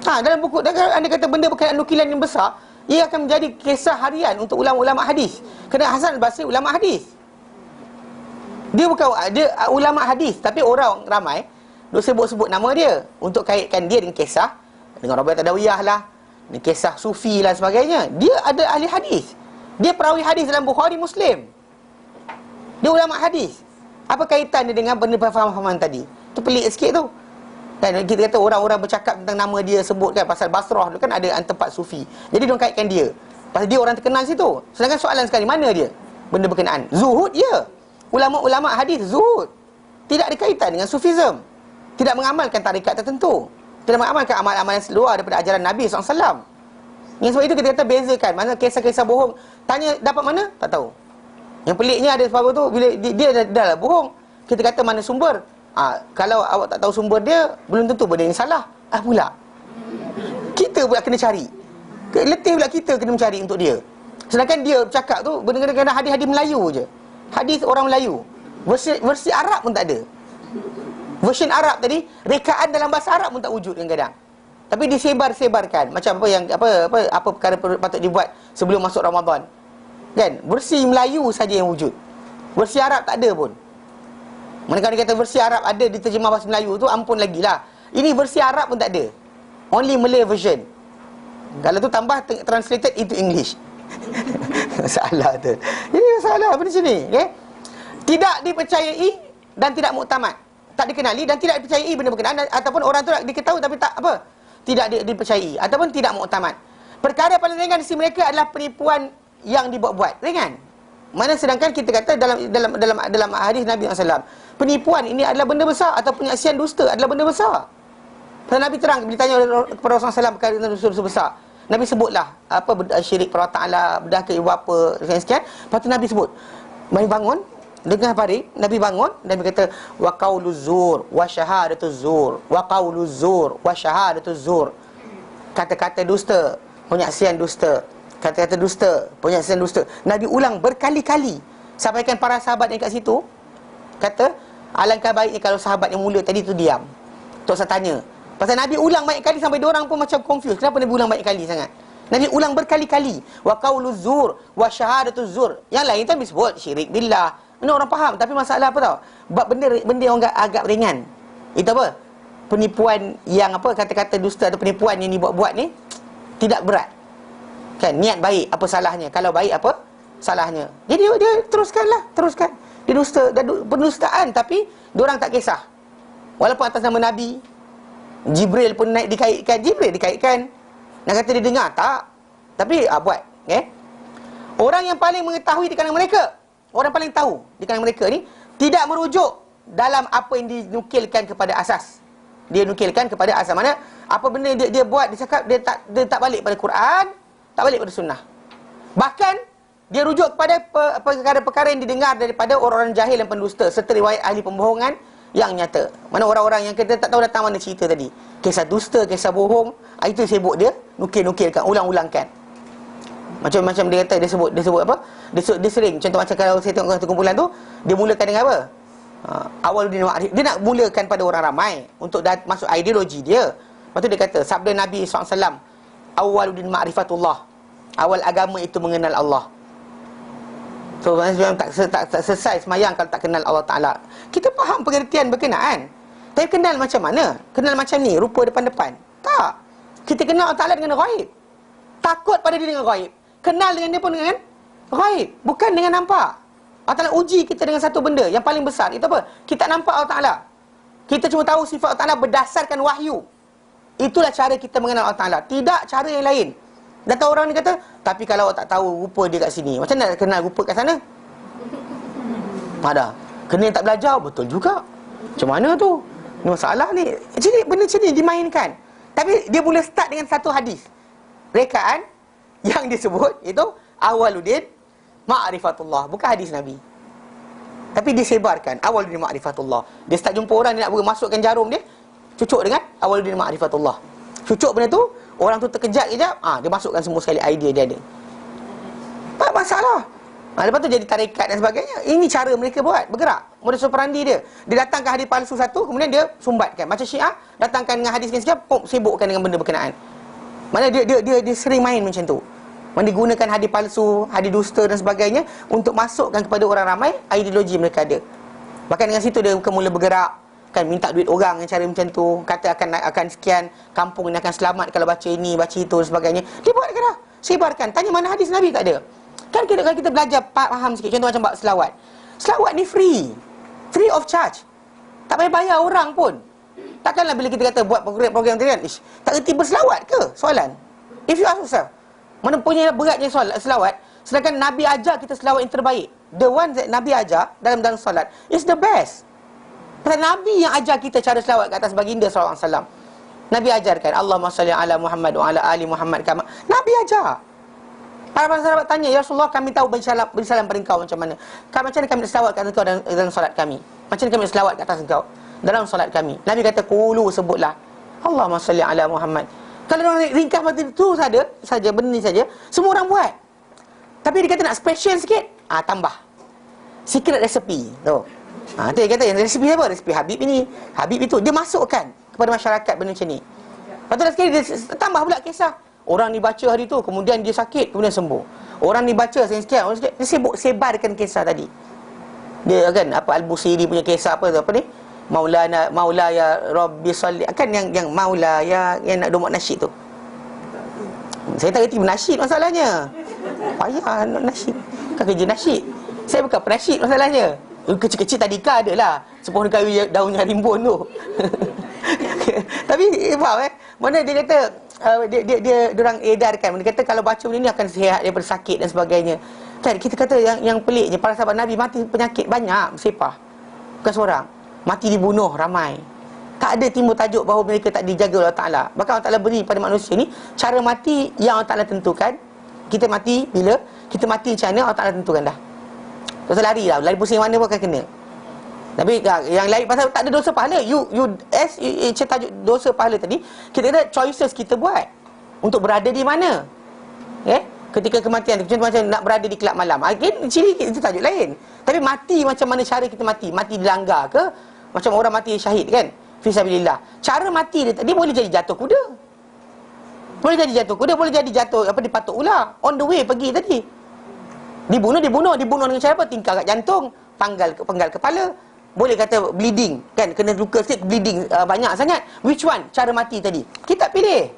Dalam buku anda kata benda berkaitan nukilan yang besar, ia akan menjadi kisah harian untuk ulama-ulama hadis. Kerana Hasan Al-Basri ulama hadis. Dia bukan ulama hadis, tapi orang ramai duk sebut-sebut nama dia untuk kaitkan dia dengan kisah, dengan Rabi'ah Tadawiyah lah, dengan kisah Sufi lah sebagainya. Dia ada ahli hadis. Dia perawi hadis dalam Bukhari, Muslim. Dia ulama hadis. Apa kaitan dia dengan benda faham-fahaman tadi? Tu pelik sikit tu. Dan kita kata orang-orang bercakap tentang nama dia, sebut kan pasal Basrah tu kan ada tempat Sufi. Jadi dia kaitkan dia. Pasal dia orang terkenal situ. Sedangkan soalan sekali, mana dia? Benda berkenaan zuhud, ya. Ulama-ulama hadis zuhud. Tidak ada kaitan dengan Sufism. Tidak mengamalkan tarikat tertentu. Tidak mengamalkan amal-amal yang luar daripada ajaran Nabi SAW. Yang sebab itu kita kata bezakan. Mana kisah-kisah bohong, tanya dapat mana? Tak tahu. Yang peliknya ada sebab tu, bila dia dah lah bohong, kita kata mana sumber. Kalau awak tak tahu sumber dia, belum tentu benda yang salah. Pula kita pula kena cari. Letih pula kita kena mencari untuk dia. Sedangkan dia cakap tu benda-benda hadis-hadis Melayu je. Hadis orang Melayu. Versi Arab pun tak ada. Version Arab tadi, rekaan dalam bahasa Arab pun tak wujud kadang-kadang. Tapi disebar-sebarkan macam apa perkara patut dibuat sebelum masuk Ramadan. Kan? Versi Melayu saja yang wujud. Versi Arab tak ada pun. Manakala dia kata versi Arab ada diterjemah bahasa Melayu tu, ampun lagi lah. Ini versi Arab pun tak ada. Only Malay version. Kalau tu tambah translated into English. Masalah tu. Ini masalah apa di sini, okay? Tidak dipercayai dan tidak muktamad. Tak dikenali dan tidak dipercayai benda berkenaan, ataupun orang tu diketahui tapi tak tidak dipercayai ataupun tidak muktamad. Perkara paling ringan di sisi mereka adalah penipuan yang dibuat-buat. Ringan. Mana sedangkan kita kata dalam hadis Nabi SAW, penipuan ini adalah benda besar, atau penyaksian dusta adalah benda besar. Pasal Nabi terang bila ditanya kepada Rasulullah SAW perkara dosa besar, Nabi sebutlah apa syirik kepada Allah Ta'ala, berdah ke ibu bapa, sekian. Lepas tu Nabi sebut, mari bangun dengan pagi, Nabi bangun dan Nabi kata wa qauluz zur wa syahadatuz zur, wa qauluz zur wa syahadatuz zur. Kata-kata dusta, penyaksian dusta. Kata-kata dusta, penyaksian dusta. Nabi ulang berkali-kali. Sampaikan para sahabat yang kat situ kata, alangkah baiknya kalau sahabat yang mulia tadi tu diam. Tok saya tanya. Pasal Nabi ulang banyak kali sampai diorang pun macam confused. Kenapa Nabi ulang banyak kali sangat? Nabi ulang berkali-kali. Wa qauluz zur wa syahadatuz zur. Yang lain tu disebut syirik billah. Ini orang faham, tapi masalah apa tahu? Benda yang agak ringan. Itu apa? Penipuan yang apa, kata-kata dusta atau penipuan yang dibuat-buat ni tidak berat. Kan, niat baik, apa salahnya? Kalau baik, apa salahnya? Jadi dia teruskan. Dia dusta, pendustaan, tapi diorang tak kisah. Walaupun atas nama Nabi, Jibril pun naik dikaitkan. Nak kata dia dengar, tak. Tapi buat, orang yang paling mengetahui di kalangan mereka, orang paling tahu di kalangan mereka ni, tidak merujuk dalam apa yang dinukilkan kepada asas. Dia nukilkan kepada asas. Mana apa benda dia buat, dia cakap, dia tak balik pada Quran, tak balik pada sunnah. Bahkan dia rujuk kepada perkara-perkara yang didengar daripada orang-orang jahil dan pendusta, serta riwayat ahli pembohongan yang nyata. Mana orang-orang yang kita tak tahu datang mana cerita tadi, kisah dusta, kisah bohong, itu sibuk dia nukilkan, ulang-ulangkan. Macam dia kata, dia sebut apa? Dia sering, contoh macam kalau saya tengok satu kumpulan tu, dia mulakan dengan apa? Awaluddin Ma'rif. Dia nak mulakan pada orang ramai untuk masuk ideologi dia. Lepas tu dia kata, sabda Nabi SAW, Awaluddin Ma'rifatullah, awal agama itu mengenal Allah. So sebenarnya tak selesai semayang kalau tak kenal Allah Ta'ala. Kita faham pengertian berkenaan, tapi kenal macam mana? Kenal macam ni, rupa depan-depan? Tak. Kita kenal Allah Ta'ala dengan ghaib. Takut pada dia dengan ghaib. Kenal dengan dia pun dengan ghaib, bukan dengan nampak. Allah Ta'ala uji kita dengan satu benda yang paling besar. Itu apa? Kita nampak Allah Ta'ala. Kita cuma tahu sifat Allah Ta'ala berdasarkan wahyu. Itulah cara kita mengenal Allah Ta'ala, tidak cara yang lain. Dan tahu orang ni kata, tapi kalau awak tak tahu rupa dia kat sini, macam mana nak kenal rupa kat sana? Ada. Kena yang tak belajar, betul juga. Macam mana tu? Ni masalah ni. Jadi benda macam ni dimainkan. Tapi dia mula start dengan satu hadis, rekaan yang disebut itu Awaluddin Ma'rifatullah, bukan hadis Nabi. Tapi dia sebarkan Awaluddin Ma'rifatullah. Dia start jumpa orang, dia nak masukkan jarum dia, cucuk dengan Awaluddin Ma'rifatullah. Cucuk benda tu, orang tu terkejap kejap, dia masukkan semua sekali idea dia ada. Tak masalah. Lepas tu jadi tarikat dan sebagainya. Ini cara mereka buat, bergerak. Modus operandi dia. Dia datangkan hadis palsu satu, kemudian dia sumbatkan. Macam Syiah, datangkan dengan hadis sekian, sibukkan dengan benda berkenaan. Mana dia sering main macam tu. Mana digunakan hadis palsu, hadis dusta dan sebagainya untuk masukkan kepada orang ramai ideologi mereka ada. Bahkan dengan situ dia mula bergerak, kan, minta duit orang dengan cara macam tu, kata akan sekian, kampung ini akan selamat kalau baca ini, baca itu dan sebagainya. Dia buat ke dah? Sebarkan. Tanya mana hadis Nabi, tak ada. Kan kalau kita belajar faham sikit, contoh macam bab selawat. Selawat ni free of charge. Tak payah bayar orang pun. Takkanlah bila kita kata buat program tu kan, tak reti berselawat ke? Soalan. If you ask yourself, mana punya beratnya selawat, sedangkan Nabi ajar kita selawat yang terbaik. The one that Nabi ajar dalam solat is the best. Pasal Nabi yang ajar kita cara selawat ke atas baginda SAW. Nabi ajarkan, Allahumma salli ala Muhammad wa ala ali Muhammad kama. Nabi ajar. Para sahabat tanya, ya Rasulullah, kami tahu beri salam pada engkau macam mana. Macam mana kami nak selawat kat engkau dalam solat kami? Macam mana kami nak selawat kat atas engkau dalam solat kami? Nabi kata, qulu, sebutlah Allahumma salli ala Muhammad. Kalau orang ringkas mati itu saja benda ni saja, semua orang buat. Tapi dia kata nak special sikit, tambah secret recipe tu. Tu dia kata, yang resipi apa? Resipi Habib ini, Habib itu. Dia masukkan kepada masyarakat benda macam ni. Lepas tu sekali dia tambah pula kisah. Orang ni baca hari tu, kemudian dia sakit, kemudian sembuh. Orang ni baca sekian, orang sikit, dia sebarkan kisah tadi. Dia kan, apa Al-Busiri punya kisah apa ni? Maula ya Rabbi salli. Kan yang Maula yang nak domok nasyid tu. Saya tak reti menasyid masalahnya. Payah nak nasyid. Kan kerja nasyid. Saya bukan penasyid masalahnya. Kecil-kecil tadika adalah 10 kayu daunnya rimbun tu. Tapi faham mana dia kata dia orang edarkan, dia kata kalau baca benda ni akan sihat daripada sakit dan sebagainya. Kan kita kata yang peliknya, para sahabat Nabi mati penyakit banyak bersepah. Bukan seorang. Mati dibunuh ramai. Tak ada timbul tajuk bahawa mereka tak dijaga oleh Allah Ta'ala. Bahkan Allah Ta'ala beri pada manusia ni cara mati yang Allah Ta'ala tentukan. Kita mati bila? Kita mati macam mana Allah Ta'ala tentukan dah. Tak usah lari lah, lari pusing mana pun akan kena. Tapi yang lain pasal tak ada dosa pahala. Tajuk dosa pahala tadi, kita ada choices kita buat untuk berada di mana. Ketika kematian, contoh macam nak berada di kelab malam. Ciri itu tajuk lain. Tapi mati macam mana cara kita mati? Mati dilanggar ke? Macam orang mati syahid kan? Fisabilillah. Cara mati dia boleh jadi jatuh kuda. Boleh jadi jatuh kuda, boleh jadi jatuh dipatuk ular. On the way pergi tadi. Dibunuh dengan cara apa? Tingkal kat jantung, penggal kepala. Boleh kata bleeding, kan? Kena luka sikit, bleeding banyak sangat. Which one? Cara mati tadi. Kita pilih.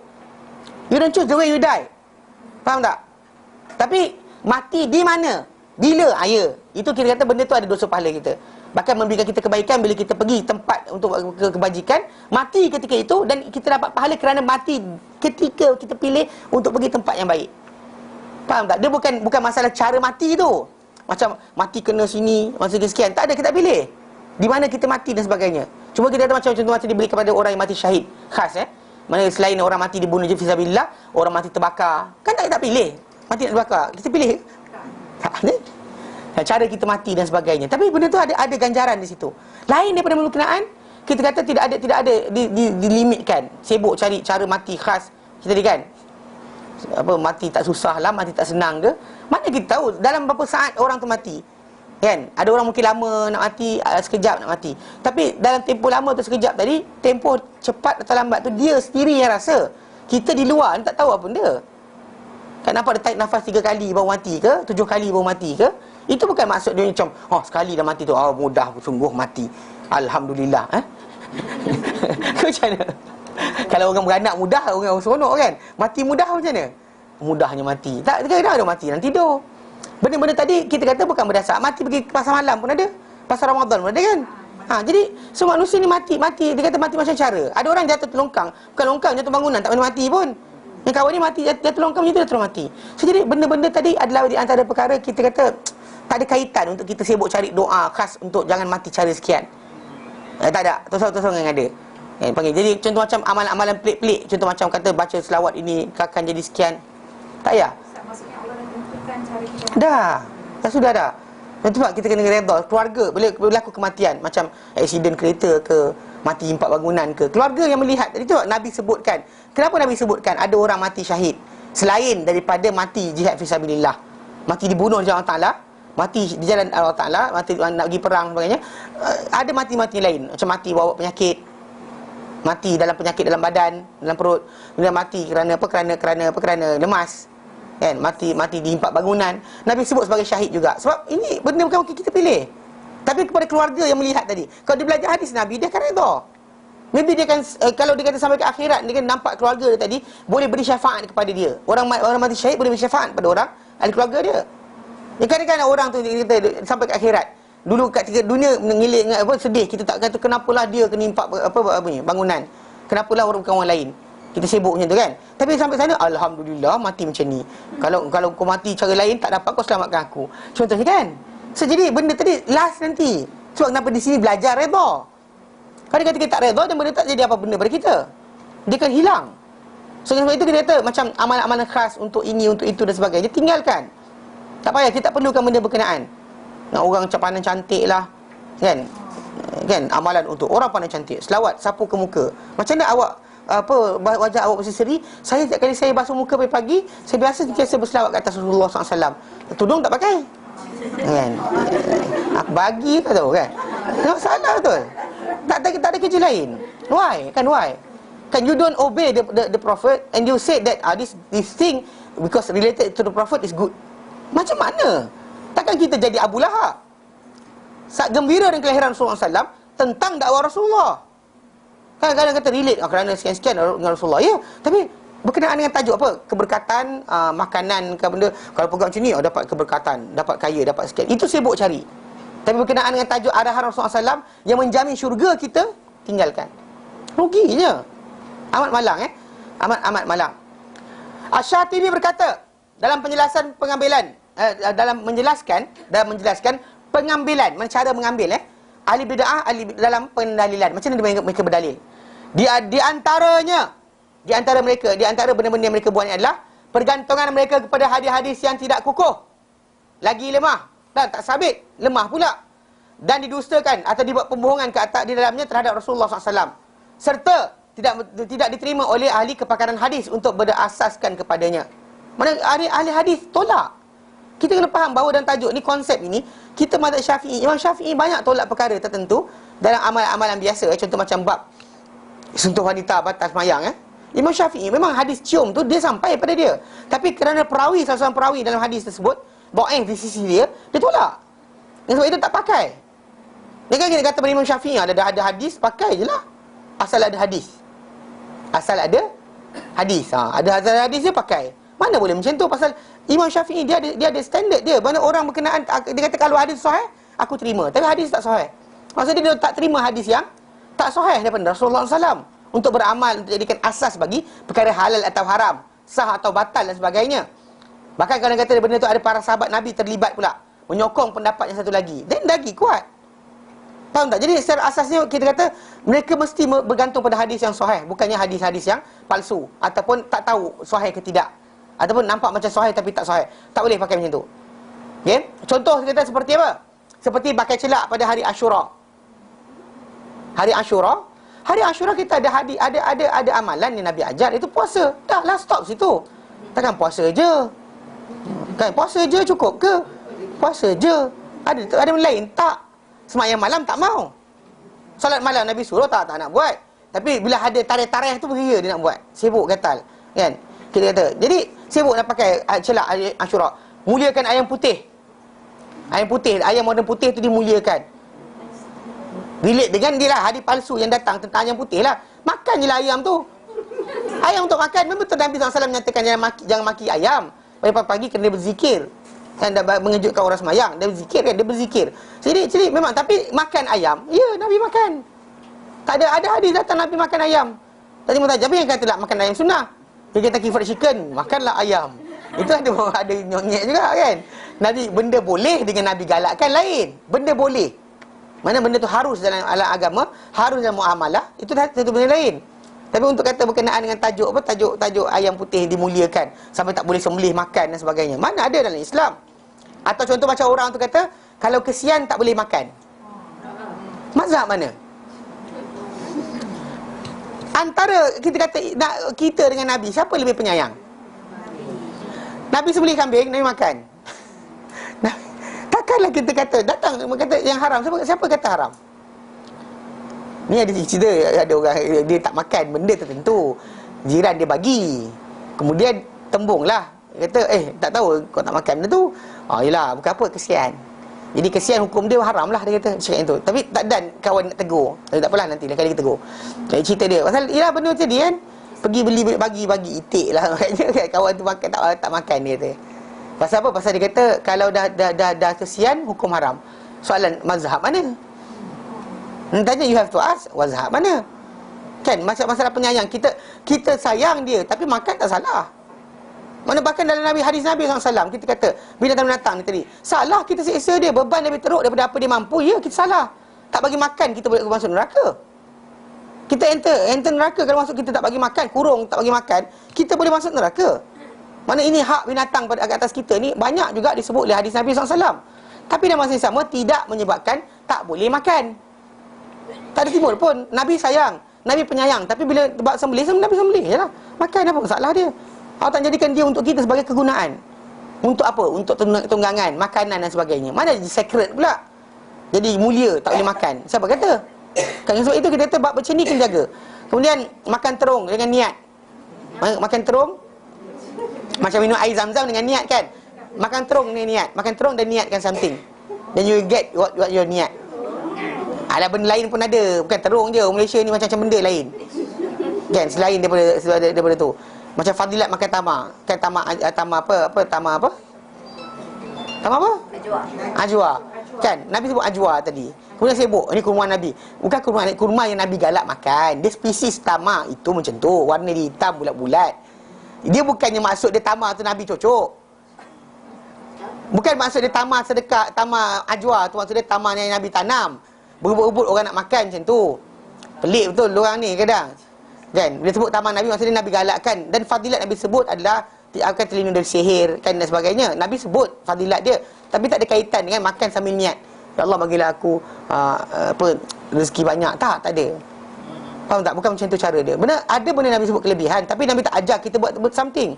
You don't choose the way you die. Faham tak? Tapi mati di mana? Bila? Ya. Itu kira kata benda tu ada dosa pahala kita. Bahkan memberikan kita kebaikan bila kita pergi tempat untuk kebajikan, mati ketika itu, dan kita dapat pahala kerana mati ketika kita pilih untuk pergi tempat yang baik. Faham tak? Dia bukan masalah cara mati tu. Macam mati kena sini, masa sekian. Tak ada, kita pilih di mana kita mati dan sebagainya. Cuma kita kata macam contoh mati diberi kepada orang yang mati syahid khas, mana selain orang mati dibunuh je fisabilillah, orang mati terbakar. Kan tak pilih mati nak terbakar. Kita pilih cara kita mati dan sebagainya. Tapi benda tu ada ganjaran di situ. Lain daripada berkenaan, kita kata tidak ada dilimitkan. Sibuk cari cara mati khas. Kita tadi kan, apa, mati tak susah lah, mati tak senang ke? Mana kita tahu dalam berapa saat orang tu mati, kan? Ada orang mungkin lama nak mati, sekejap nak mati. Tapi dalam tempoh lama tu sekejap tadi, tempoh cepat atau lambat tu dia sendiri yang rasa. Kita di luar tak tahu apa benda. Kan nampak dia tarik nafas 3 kali baru mati ke, 7 kali baru mati ke? Itu bukan maksud dia macam, sekali dah mati tu, mudah sungguh mati, alhamdulillah. Macam mana? Kalau orang beranak mudah, orang seronok kan? Mati mudah macam mana? Mudahnya mati. Tak, kadang-kadang ada mati dan tidur. Benda-benda tadi kita kata bukan berdasar. Mati pergi pasar malam pun ada, pasar Ramadan pun ada kan? Jadi semua manusia ni mati. Dia kata mati macam cara. Ada orang jatuh terlongkang, bukan longkang, jatuh bangunan, tak boleh mati pun. Yang kawan ni mati, jatuh longkang macam tu, dia terus mati. So jadi benda-benda tadi adalah di antara perkara kita kata tak ada kaitan untuk kita sibuk cari doa khas untuk jangan mati cara sekian. Tak ada, terus-terus yang ada. Panggil. Jadi contoh macam amalan-amalan pelik-pelik, contoh macam kata baca selawat ini akan jadi sekian. Tak payah. Maksudnya Allah dah tentukan cara kita. Dah sudah dah. Itu sebab kita kena redha keluarga bila berlaku kematian, macam aksiden kereta ke, mati impak bangunan ke, keluarga yang melihat. Itu Nabi sebutkan. Kenapa Nabi sebutkan ada orang mati syahid selain daripada mati jihad fisabilillah, mati dibunuh oleh Allah Taala, mati di jalan Allah Taala, mati nak pergi perang sebagainya. Ada mati-mati lain, macam mati bawa penyakit, mati dalam penyakit dalam badan, dalam perut, kemudian mati kerana apa? Kerana lemas, kan? Mati dihimpak bangunan. Nabi sebut sebagai syahid juga. Sebab ini benda bukan mungkin kita pilih, tapi kepada keluarga yang melihat tadi. Kalau dia belajar hadis Nabi, dia akan redha. Maybe dia akan, kalau dia kata sampai ke akhirat, dia akan nampak keluarga dia tadi boleh beri syafaat kepada dia. Orang mati syahid boleh beri syafaat kepada orang ahli keluarga dia. Kadang-kadang orang tu kita sampai ke akhirat, dulu kat dunia mengilik sedih, kita tak kata kenapalah dia kena impak bangunan, kenapalah bukan orang lain. Kita sibuk macam tu kan. Tapi sampai sana, alhamdulillah mati macam ni. Kalau kau mati cara lain tak dapat, kau selamatkan aku. Contohnya kan. So jadi benda tadi last nanti. Sebab kenapa di sini belajar redha. Kalau dia kata kita tak redha, dan benda tak jadi apa benda pada kita, dia akan hilang. So sebab itu kita kata macam amalan-amalan khas untuk ini, untuk itu dan sebagainya, tinggalkan. Tak payah, kita tak perlukan benda berkenaan. Nak orang macam pandang cantik lah, kan? Amalan untuk orang pandang cantik, selawat sapu ke muka. Macam mana awak wajah awak berseri? Saya setiap kali saya basuh muka pagi-pagi, saya biasa sentiasa berselawat kat atas Rasulullah SAW. Tudung tak pakai, kan? Aku bagi tak tahu kan? Tak salah betul. Tak ada kerja lain. Why? Kan you don't obey the prophet and you say that this thing because related to the prophet is good. Macam mana? Takkan kita jadi Abu Lahab saat gembira dengan kelahiran Rasulullah SAW tentang dakwah Rasulullah. Kadang-kadang kata relate kerana sekian-sekian dengan Rasulullah. Ya, tapi berkenaan dengan tajuk apa? Keberkatan, makanan ke benda. Kalau pegang macam ni, dapat keberkatan, dapat kaya, dapat sekian. Itu sibuk cari. Tapi berkenaan dengan tajuk arahan Rasulullah SAW yang menjamin syurga kita, tinggalkan. Ruginya. Amat malang amat malang. Asy-Syatibi berkata dalam penjelasan pengambilan, dalam menjelaskan pengambilan, cara mengambil ahli bid'ah, dalam pendalilan. Macam mana mereka berdalil? Di antara benda-benda yang mereka buat ni adalah pergantungan mereka kepada hadis-hadis yang tidak kukuh, lagi lemah dan tak sabit, lemah pula, dan didustakan atau dibuat pembohongan di dalamnya terhadap Rasulullah SAW, serta tidak diterima oleh ahli kepakaran hadis untuk berasaskan kepadanya. Mana ahli hadis tolak. Kita kena faham bahawa dalam tajuk ni, konsep ini, kita mazhab Syafi'i, Imam Syafi'i banyak tolak perkara tertentu dalam amalan-amalan biasa. Contoh macam bab sentuh wanita batas mayang. Imam Syafi'i memang hadis cium tu dia sampai pada dia. Tapi kerana perawi, salah seorang perawi dalam hadis tersebut dhaif di sisi dia, dia tolak. Dan sebab itu tak pakai. Dia kan kita kata pada Imam Syafi'i ada hadis, pakai je lah. Asal ada hadis. Asal ada hadis. Ada hadis dia pakai. Mana boleh macam tu? Pasal Imam Syafi'i dia ada standard dia. Mana orang berkenaan, dia kata kalau hadis sahih, aku terima. Tapi hadis tak sahih. Maksudnya dia tak terima hadis yang tak sahih daripada Rasulullah SAW untuk beramal, untuk jadikan asas bagi perkara halal atau haram, sah atau batal dan sebagainya. Bahkan kalau kata benda tu ada para sahabat Nabi terlibat pula, menyokong pendapat yang satu lagi, dan lagi kuat. Faham tak? Jadi secara asasnya kita kata mereka mesti bergantung pada hadis yang sahih, bukannya hadis-hadis yang palsu ataupun tak tahu sahih ke tidak, ataupun nampak macam sahih tapi tak sahih. Tak boleh pakai macam tu. Okay? Contoh kita seperti apa? Seperti pakai celak pada hari Ashura. Hari Ashura kita ada hadis, ada amalan yang Nabi ajar, itu puasa. Dah lah, stop situ. Takkan puasa je. Kan puasa je cukup ke? Puasa je. Ada lain tak? Sembahyang malam tak mau. Solat malam Nabi suruh tak nak buat. Tapi bila ada tarikh-tarikh tu beria dia nak buat. Sibuk gatal. Kan? Kita kata. Jadi sibuk nak pakai celak hari Ashura. Muliakan ayam putih. Ayam warna putih tu dimuliakan. Relate dengan dia lah hadis palsu yang datang tentang ayam putih lah. Makan je lah ayam tu. Ayam untuk makan. Memang betul Nabi SAW menyatakan jangan maki ayam. Pagi-pagi kena dia berzikir. Dan mengejutkan orang semayang. Dia berzikir kan, dia berzikir. Jadi memang, tapi makan ayam, ya Nabi makan. Tak ada hadis datang Nabi makan ayam. Tadi mutajab yang kata tak makan ayam sunnah. Dia kata fried chicken, makanlah ayam. Itu ada nyonyek juga kan. Nabi, benda boleh dengan Nabi galakkan lain. Benda boleh. Mana benda tu harus dalam agama, harus dalam muamalah, itu satu benda lain. Tapi untuk kata berkenaan dengan tajuk apa, tajuk ayam putih dimuliakan sampai tak boleh sembelih makan dan sebagainya, mana ada dalam Islam? Atau contoh macam orang tu kata kalau kesian tak boleh makan. Mazhab mana? Antara kita kata kita dengan Nabi, siapa lebih penyayang? Nabi sembelih kambing, Nabi makan. Takkanlah kita kata datang kata yang haram. Siapa kata haram? Ni ada cerita, ada orang dia tak makan benda tertentu, jiran dia bagi, kemudian tembunglah, dia kata tak tahu kau tak makan benda tu. Yelah, bukan apa, kesian. Jadi kesian hukum dia haram lah, dia kata cakap itu. Tapi tak dan kawan nak tegur. Tak apalah, nanti lain kali kita tegur. Jadi cerita dia pasal yelah benda macam ni kan, pergi beli bagi itik lah maknanya kawan tu makan tak makan, dia kata. Pasal apa? Pasal dia kata kalau dah kesian hukum haram. Soalan mazhab mana? Tanya, you have to ask, mazhab mana? Kan masalah penyayang, kita sayang dia tapi makan tak salah. Mana bahkan dalam hadis Nabi SAW kita kata bila datang ni tadi, salah kita seksa dia, beban lebih teruk daripada apa dia mampu. Ya, kita salah. Tak bagi makan kita boleh masuk neraka. Kita enter neraka kalau masuk kita tak bagi makan, kurung tak bagi makan, kita boleh masuk neraka. Mana ini hak binatang pada atas kita ni banyak juga disebut oleh hadis Nabi SAW. Tapi dalam masa yang sama tidak menyebabkan tak boleh makan. Tak ada timbul pun. Nabi sayang, Nabi penyayang, tapi bila bab sembelih, Nabi sembelih je lah. Makan apa masalah dia? Allah tak jadikan dia untuk kita sebagai kegunaan. Untuk apa? Untuk tunggangan, makanan dan sebagainya. Mana jadi sacred pula? Jadi mulia, tak boleh makan. Siapa kata? Kan sebab itu kita kata bab macam ni kena jaga. Kemudian makan terung dengan niat. Makan terung macam minum air zam-zam dengan niat kan. Makan terung dengan niat. Makan terung dan niatkan something. Then you get what your niat. Ada benda lain pun ada. Bukan terung je. Malaysia ni macam benda lain. Kan, selain daripada tu. Macam fadilat makan tamar. Kan tamar apa? Tamar apa? Tamar apa? Ajwa. Kan, Nabi sebut ajwa tadi. Kemudian sibuk, ini kurma Nabi. Bukan kurma yang Nabi galak makan. Dia spesies tamar. Itu macam tu. Warna dia hitam, bulat-bulat. Dia bukannya maksud dia tamar tu Nabi cocok. Bukan maksud dia tamar sedekah, tamar ajwa tu maksud dia tamar yang Nabi tanam. Berebut-rebut orang nak makan macam tu. Pelik betul orang ni kadang. Kan? Bila sebut tamar Nabi maksudnya Nabi galakkan. Dan fadilat Nabi sebut adalah akan terlindung dari sihir kan dan sebagainya. Nabi sebut fadilat dia, tapi tak ada kaitan dengan makan sambil niat. Ya Allah bagilah aku rezeki banyak. Tak ada. Faham tak? Bukan macam tu cara dia. Benar, ada benda Nabi sebut kelebihan, tapi Nabi tak ajar kita buat something.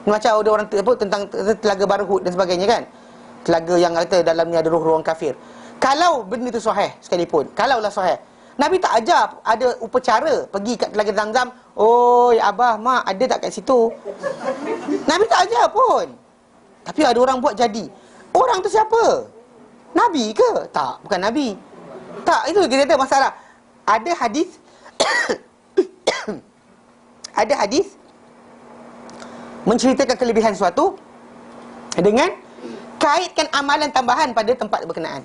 Macam ada orang tentang telaga Barhud dan sebagainya kan. Telaga yang kata dalamnya ada roh-roh orang kafir. Kalau benda tu sahih sekalipun, kalaulah sahih, Nabi tak ajar ada upacara pergi kat telaga Zam-Zam Oi abah, mak, ada tak kat situ? Nabi tak ajar pun. Tapi ada orang buat jadi. Orang tu siapa? Nabi ke? Tak, bukan Nabi. Tak, itu kita kata masalah. Ada hadis ada hadis menceritakan kelebihan suatu dengan kaitkan amalan tambahan pada tempat berkenaan.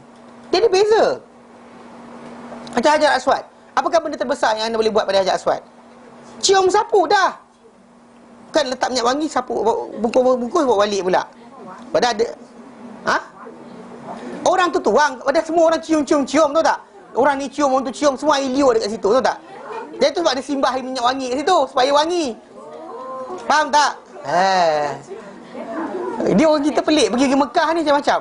Jadi beza. Macam Hajar Aswad. Apakah benda terbesar yang anda boleh buat pada Hajar Aswad? Cium sapu dah. Kan letak minyak wangi, sapu, bungkus bawa balik pula. Padahal ada orang tu tuang, padahal semua orang cium tahu tak? Orang ni cium, orang tu cium, semua air liur dekat situ, tahu tak? Dia tu sebab ada simbah minyak wangi kat situ supaya wangi. Faham tak? Dia orang kita pelik pergi ke Mekah ni macam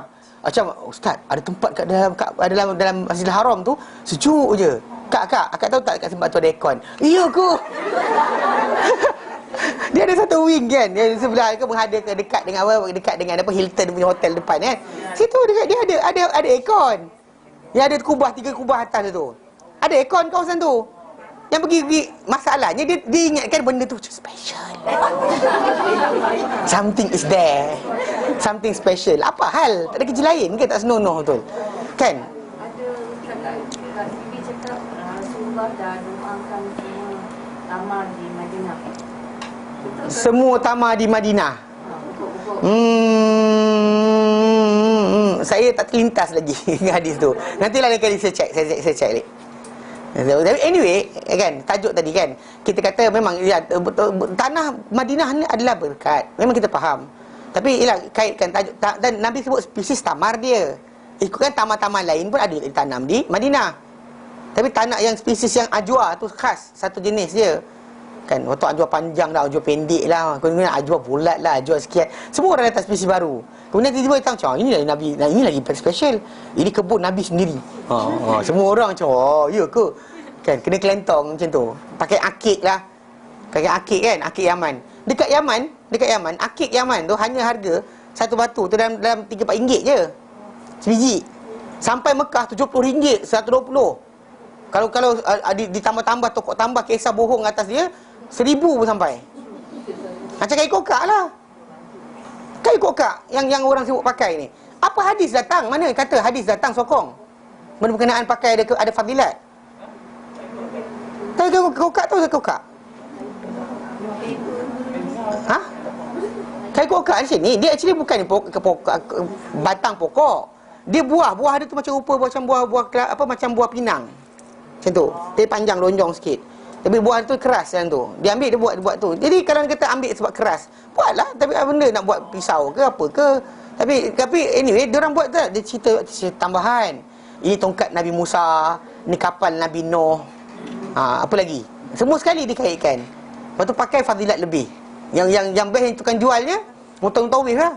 ustaz, ada tempat kat dalam Masjidil Haram tu sejuk je. Kak, akak tahu tak kat tempat tu ada aircon? Iya ke? Dia ada satu wing kan, dia sebelah ke dekat dengan Hilton punya hotel depan kan. Situ dekat dia ada aircon. Dia ada 3 kubah atas tu. Ada aircon kawasan tu. Yang pergi masalahnya dia ingatkan benda tu special. Something is there. Something special. Apa hal? Tak ada kerja lain ke? Tak senonoh betul. Kan? Ada kat TV cakap Rasulullah dah doakan semua tamar di Madinah. Semua tamar di Madinah. Saya tak terlintas lagi hadis tu. Nantilah lain kali saya check balik. Tapi anyway, kan, tajuk tadi kan, kita kata memang ya, tanah Madinah ni adalah berkat. Memang kita faham. Tapi ialah kaitkan tajuk dan Nabi sebut spesies tamar dia. Ikutkan tamar-tamar lain pun ada ditanam di Madinah. Tapi tanah yang spesies yang ajwa tu khas, satu jenis dia. Kan, waktu ajwa panjang dah, ajwa pendek lah, kemudian ajwa bulat lah, ajwa sekian. Semua orang datang spesies baru. Kemudian tiba-tiba datang macam, ini lagi Nabi, ini lagi special. Ini kebun Nabi sendiri. Semua orang macam, ya ke? Kan, kena kelentong macam tu. Pakai akik lah. Pakai akik kan, akik Yaman. Dekat Yaman, akik Yaman tu hanya harga satu batu tu dalam RM3-4 je. Sebiji. Sampai Mekah RM70, RM120. Kalau ditambah-tambah tokok tambah kisah bohong atas dia, RM1,000 pun sampai. Macam kain kokak lah. Kain kokak yang orang sibuk pakai ni. Apa hadis datang? Mana kata hadis datang sokong benda berkenaan pakai ada fadilat? Tahu kain kokak tu kokak? Kain kokak di sini dia actually bukan batang pokok. Dia buah dia tu macam rupa macam macam buah pinang. Macam tu. Dia panjang lonjong sikit. Tapi buah tu keras kan tu. Dia ambil dia buat tu. Jadi kalau kata ambil sebab keras, buatlah. Tapi apa benda nak buat pisau ke apa ke? Tapi anyway, dia orang buat tak? Dia cerita tambahan. Ini tongkat Nabi Musa, ni kapal Nabi Nuh. Apa lagi? Semua sekali dikaitkan. Lepas tu pakai fadilat lebih. Yang best yang tukang jualnya mutawif lah.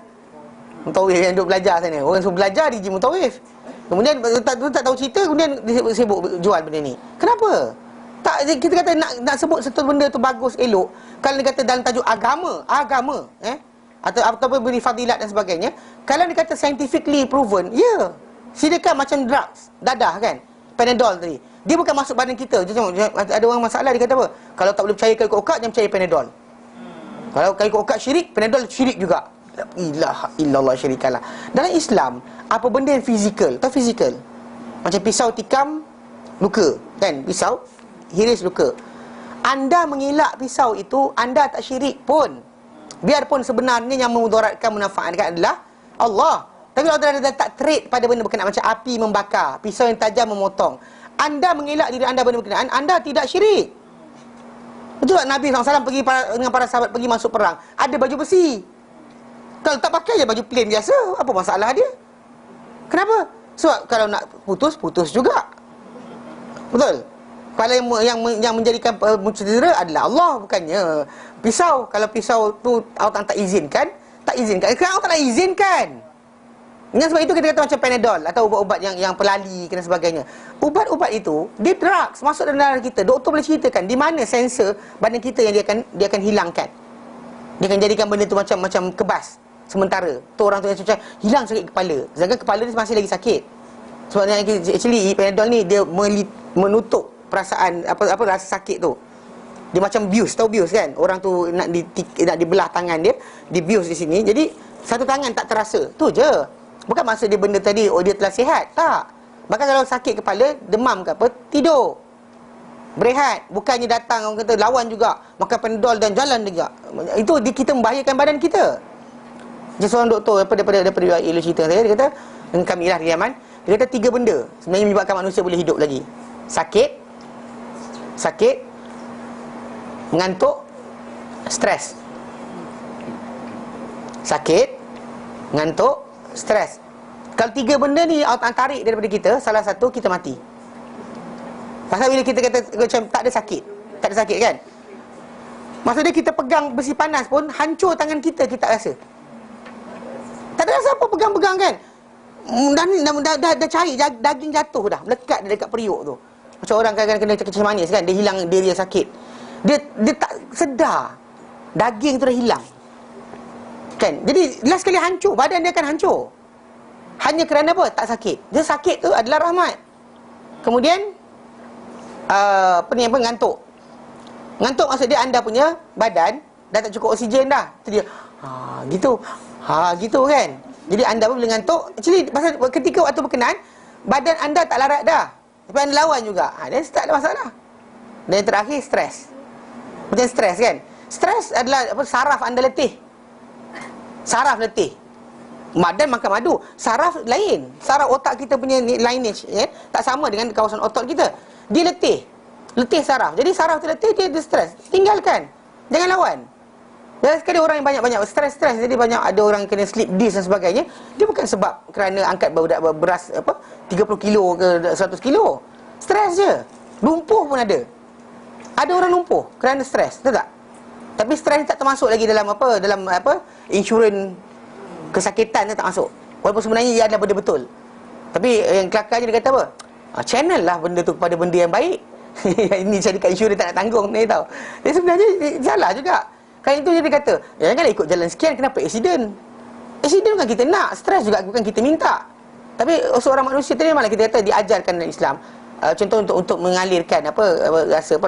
Mutawif yang duduk belajar sana. Orang suruh belajar di mutawif. Kemudian tak tahu cerita, kemudian dia sibuk jual benda ni. Kenapa? Tak, kita kata nak sebut satu benda tu bagus, elok. Kalau dia kata dalam tajuk agama, ataupun beri fadilat dan sebagainya. Kalau dia kata scientifically proven, ya. Silakan macam drugs, dadah kan, Panadol tadi. Dia bukan masuk badan kita. Ada orang masalah, dia kata apa? Kalau tak boleh percaya kain kokak, jangan percaya Panadol. Kalau kain kokak syirik, Panadol syirik juga. La ilaha illallah syirikalah. Dalam Islam, apa benda yang fizikal? Tahu fizikal? Macam pisau tikam luka, kan? Pisau hiris luka. Anda mengelak pisau itu, anda tak syirik pun. Biarpun sebenarnya yang memudaratkan, menafaatkan adalah Allah. Tapi kalau anda tak trade pada benda berkenaan, macam api membakar, pisau yang tajam memotong, anda mengelak diri anda benda berkenaan, anda tidak syirik. Betul tak Nabi SAW pergi dengan para sahabat pergi masuk perang, ada baju besi. Kalau tak pakai je baju plain biasa, apa masalah dia? Kenapa? Sebab kalau nak putus juga. Betul? Kalau yang menjadikan cedera adalah Allah, bukannya pisau. Kalau pisau tu Allah tak izinkan. Kenapa Allah tak nak izinkan? Dengan sebab itu kita kata macam Panadol atau ubat-ubat yang pelali dan sebagainya. Ubat-ubat itu dia drugs masuk dalam darah kita. Doktor boleh ceritakan di mana sensor badan kita yang dia akan hilangkan. Dia akan jadikan benda tu macam kebas sementara. Tu orang tu macam hilang sakit kepala. Sedangkan kepala dia masih lagi sakit. Sebabnya actually Panadol ni dia menutup perasaan apa rasa sakit tu. Dia macam bius, tahu bius kan? Orang tu nak dibelah tangan dia, dibius di sini. Jadi satu tangan tak terasa. Tu je. Bukan maksud dia benda tadi dia telah sihat. Tak. Bahkan kalau sakit kepala, demam ke apa, tidur, berehat. Bukannya datang orang kata lawan juga, makan Panadol dan jalan juga. Itu kita membahayakan badan kita. Jadi seorang doktor daripada UAE cerita saya, dia kata dengan kami lah di Yaman, dia kata 3 benda sebenarnya menyebabkan manusia boleh hidup lagi. Sakit, mengantuk, stres. Sakit, mengantuk, stres. Kalau 3 benda ni Allah tarik daripada kita, salah satu kita mati. Pasal bila kita kata macam tak ada sakit kan, maksudnya kita pegang besi panas pun hancur tangan kita, kita tak rasa. Tak ada rasa apa pegang-pegang kan. Dah cari daging jatuh dah, melekat dekat periuk tu. Macam orang kadang-kadang kena kecil manis kan, dia hilang dia sakit. Dia tak sedar daging tu dah hilang. Kan? Jadi last sekali hancur, badan dia akan hancur. Hanya kerana apa? Tak sakit. Dia sakit tu adalah rahmat. Kemudian ngantuk. Ngantuk maksud dia anda punya badan dah tak cukup oksigen dah. Tu dia gitu kan. Jadi anda pun boleh ngantuk. Actually pasal ketika waktu berkenaan, badan anda tak larat dah, tapi anda lawan juga. Dan tak ada masalah. Dan yang terakhir, stres. Macam stres kan. Stres adalah saraf anda letih. Saraf letih. Badan makan madu, saraf lain. Saraf otak kita punya lineage tak sama dengan kawasan otot kita. Dia letih saraf. Jadi saraf tu letih, dia stres. Tinggalkan. Jangan lawan. Dan sekali orang yang banyak stres, jadi banyak ada orang kena sleep disk dan sebagainya. Dia bukan sebab kerana angkat beras 30 kilo ke 100 kilo. Stres je. Lumpuh pun ada. Ada orang lumpuh kerana stres, betul tak? Tapi stres tak termasuk lagi dalam insurans kesakitan dia tak masuk. Walaupun sebenarnya ia adalah benda betul. Tapi yang kelakarnya dia kata apa? Channel lah benda tu kepada benda yang baik. Ini jadikan insurans tak nak tanggung ni tahu. Dia sebenarnya salah juga. Kan itu dia kata, janganlah ikut jalan sekian, kenapa accident? Accident bukan kita nak, stres juga bukan kita minta. Tapi seorang manusia tadi malah kita kata diajarkan dalam Islam. Contoh untuk mengalirkan rasa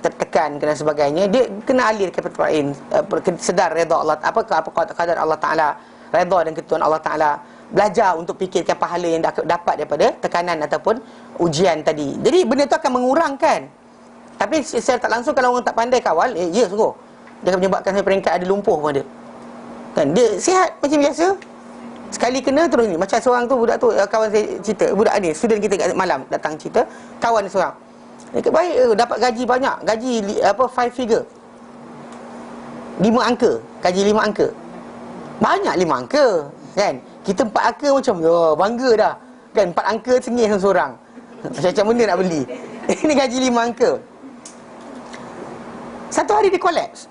tertekan dan sebagainya, dia kena alirkan perkara lain, sedar redha Allah, qadar Allah Taala, redha dan ketentuan Allah Taala, belajar untuk fikirkan pahala yang dapat daripada tekanan ataupun ujian tadi. Jadi benda tu akan mengurangkan. Tapi secara tak langsung kalau orang tak pandai kawal, sungguh dia akan menyebabkan sampai peringkat ada lumpuh pun dia. Kan dia sihat macam biasa, sekali kena terus ni. Macam seorang tu, budak tu, kawan saya cerita, budak ni student kita kat malam datang cerita, kawan dia seorang, dia kata baik, dapat gaji banyak, gaji 5 figure, 5 angka, gaji 5 angka. Banyak 5 angka kan. Kita 4 angka macam bangga dah kan. 4 angka sengih seorang. Macam benda nak beli. Ini gaji 5 angka. Satu hari dia collapse.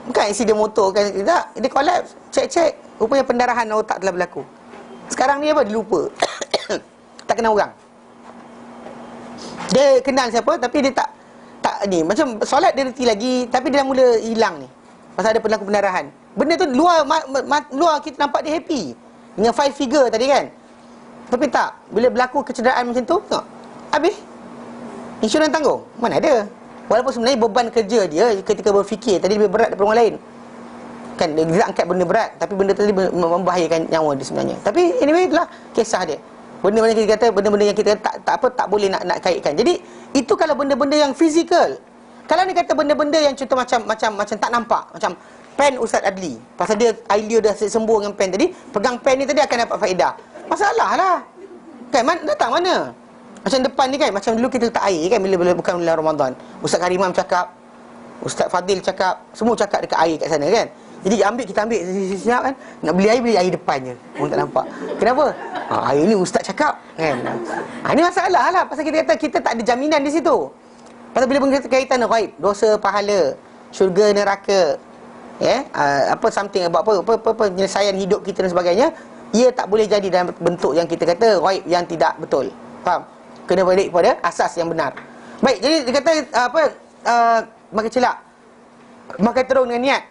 Bukan accident motor kan, tidak, dia collapse. Cek rupanya pendarahan otak telah berlaku. Sekarang ni apa? Dia lupa. Tak kenal orang. Dia kenal siapa tapi dia tak ni. Macam solat dia reti lagi, tapi dia dah mula hilang ni. Pasal ada berlaku pendarahan. Benda tu luar kita nampak dia happy dengan 5 figure tadi kan. Tapi tak, bila berlaku kecederaan macam tu, habis insurans tanggung. Mana ada. Walaupun sebenarnya beban kerja dia ketika berfikir tadi lebih berat daripada orang lain. Kan dia angkat benda berat, tapi benda tadi membahayakan nyawa dia sebenarnya. Tapi anyway, itulah kisah dia. Benda-benda yang kita kata, benda-benda yang kita tak boleh nak kaitkan. Jadi itu kalau benda-benda yang fizikal. Kalau ni kata benda-benda yang contoh macam tak nampak, macam pen Ustaz Adli, pasal dia idea dah sembuh dengan pen tadi, pegang pen ni tadi akan dapat faedah. Masalah lah. Kan datang mana? Macam depan ni kan, macam dulu kita letak air kan, bila bukan bulan Ramadan. Ustaz Karimam cakap, Ustaz Fadil cakap, semua cakap dekat air kat sana kan. Jadi kita ambil siap kan. Nak beli air depannya. Orang tak nampak. Kenapa? Air ni Ustaz cakap kan. Ini masalah lah. Pasal kita kata kita tak ada jaminan di situ. Pasal bila berkaitan dengan ghaib, dosa, pahala, syurga, neraka, something about penyelesaian hidup kita dan sebagainya, ia tak boleh jadi dalam bentuk yang kita kata ghaib yang tidak betul. Faham? Kena balik kepada asas yang benar. Baik, jadi dia kata makan celak, makan terung dengan niat.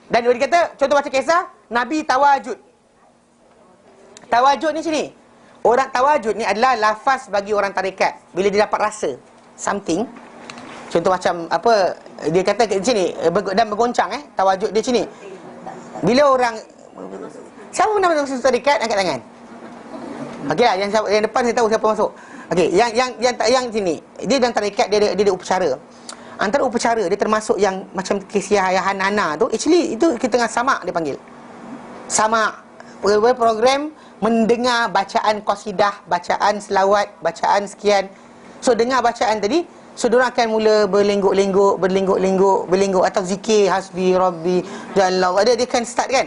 Dan dia kata, contoh baca kisah Nabi tawajud. Tawajud ni sini, orang tawajud ni adalah lafaz bagi orang tarekat. Bila dia dapat rasa something, Contoh macam apa, dia kata kat sini dan bergoncang tawajuk dia sini. Bila orang, siapa pernah masuk tarekat angkat tangan? Okeylah, yang depan saya tahu siapa masuk. Okey, yang sini, dia dalam tarekat dia ada upacara. Antara upacara dia termasuk yang macam kesiahan Hana tu, actually itu kita tengah samak dia panggil. Samak program mendengar bacaan qasidah, bacaan selawat, bacaan sekian. So dengar bacaan tadi, so diorang akan mula berlengguk atau zikir hasbi rabbi jallallah. Dia akan start kan.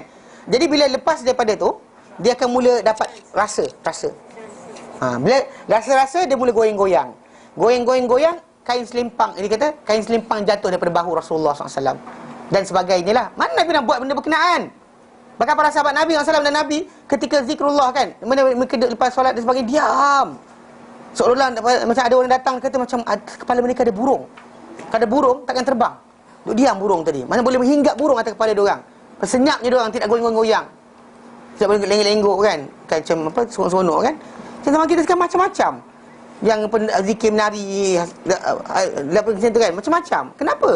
Jadi bila lepas daripada tu, dia akan mula dapat rasa. Bila rasa-rasa dia mula goyang-goyang, kain selimpang, dia kata kain selimpang jatuh daripada bahu Rasulullah SAW dan sebagainya lah. Mana Nabi nak buat benda berkenaan? Bahkan para sahabat Nabi SAW dan Nabi ketika zikrullah kan, mereka lepas solat dan sebagainya, diam. Seolah-olah macam ada orang datang kata macam kepala mereka ada burung. Kalau ada burung takkan terbang. Duk diam burung tadi. Mana boleh menghinggap burung atas kepala diorang. Senyapnya diorang, tidak goyang-goyang. Tidak boleh lenggok-lenggok kan. Macam apa, seronok-seronok kan. Sama kita sekarang macam-macam. Yang zikir menari macam tu kan, macam-macam. Kenapa?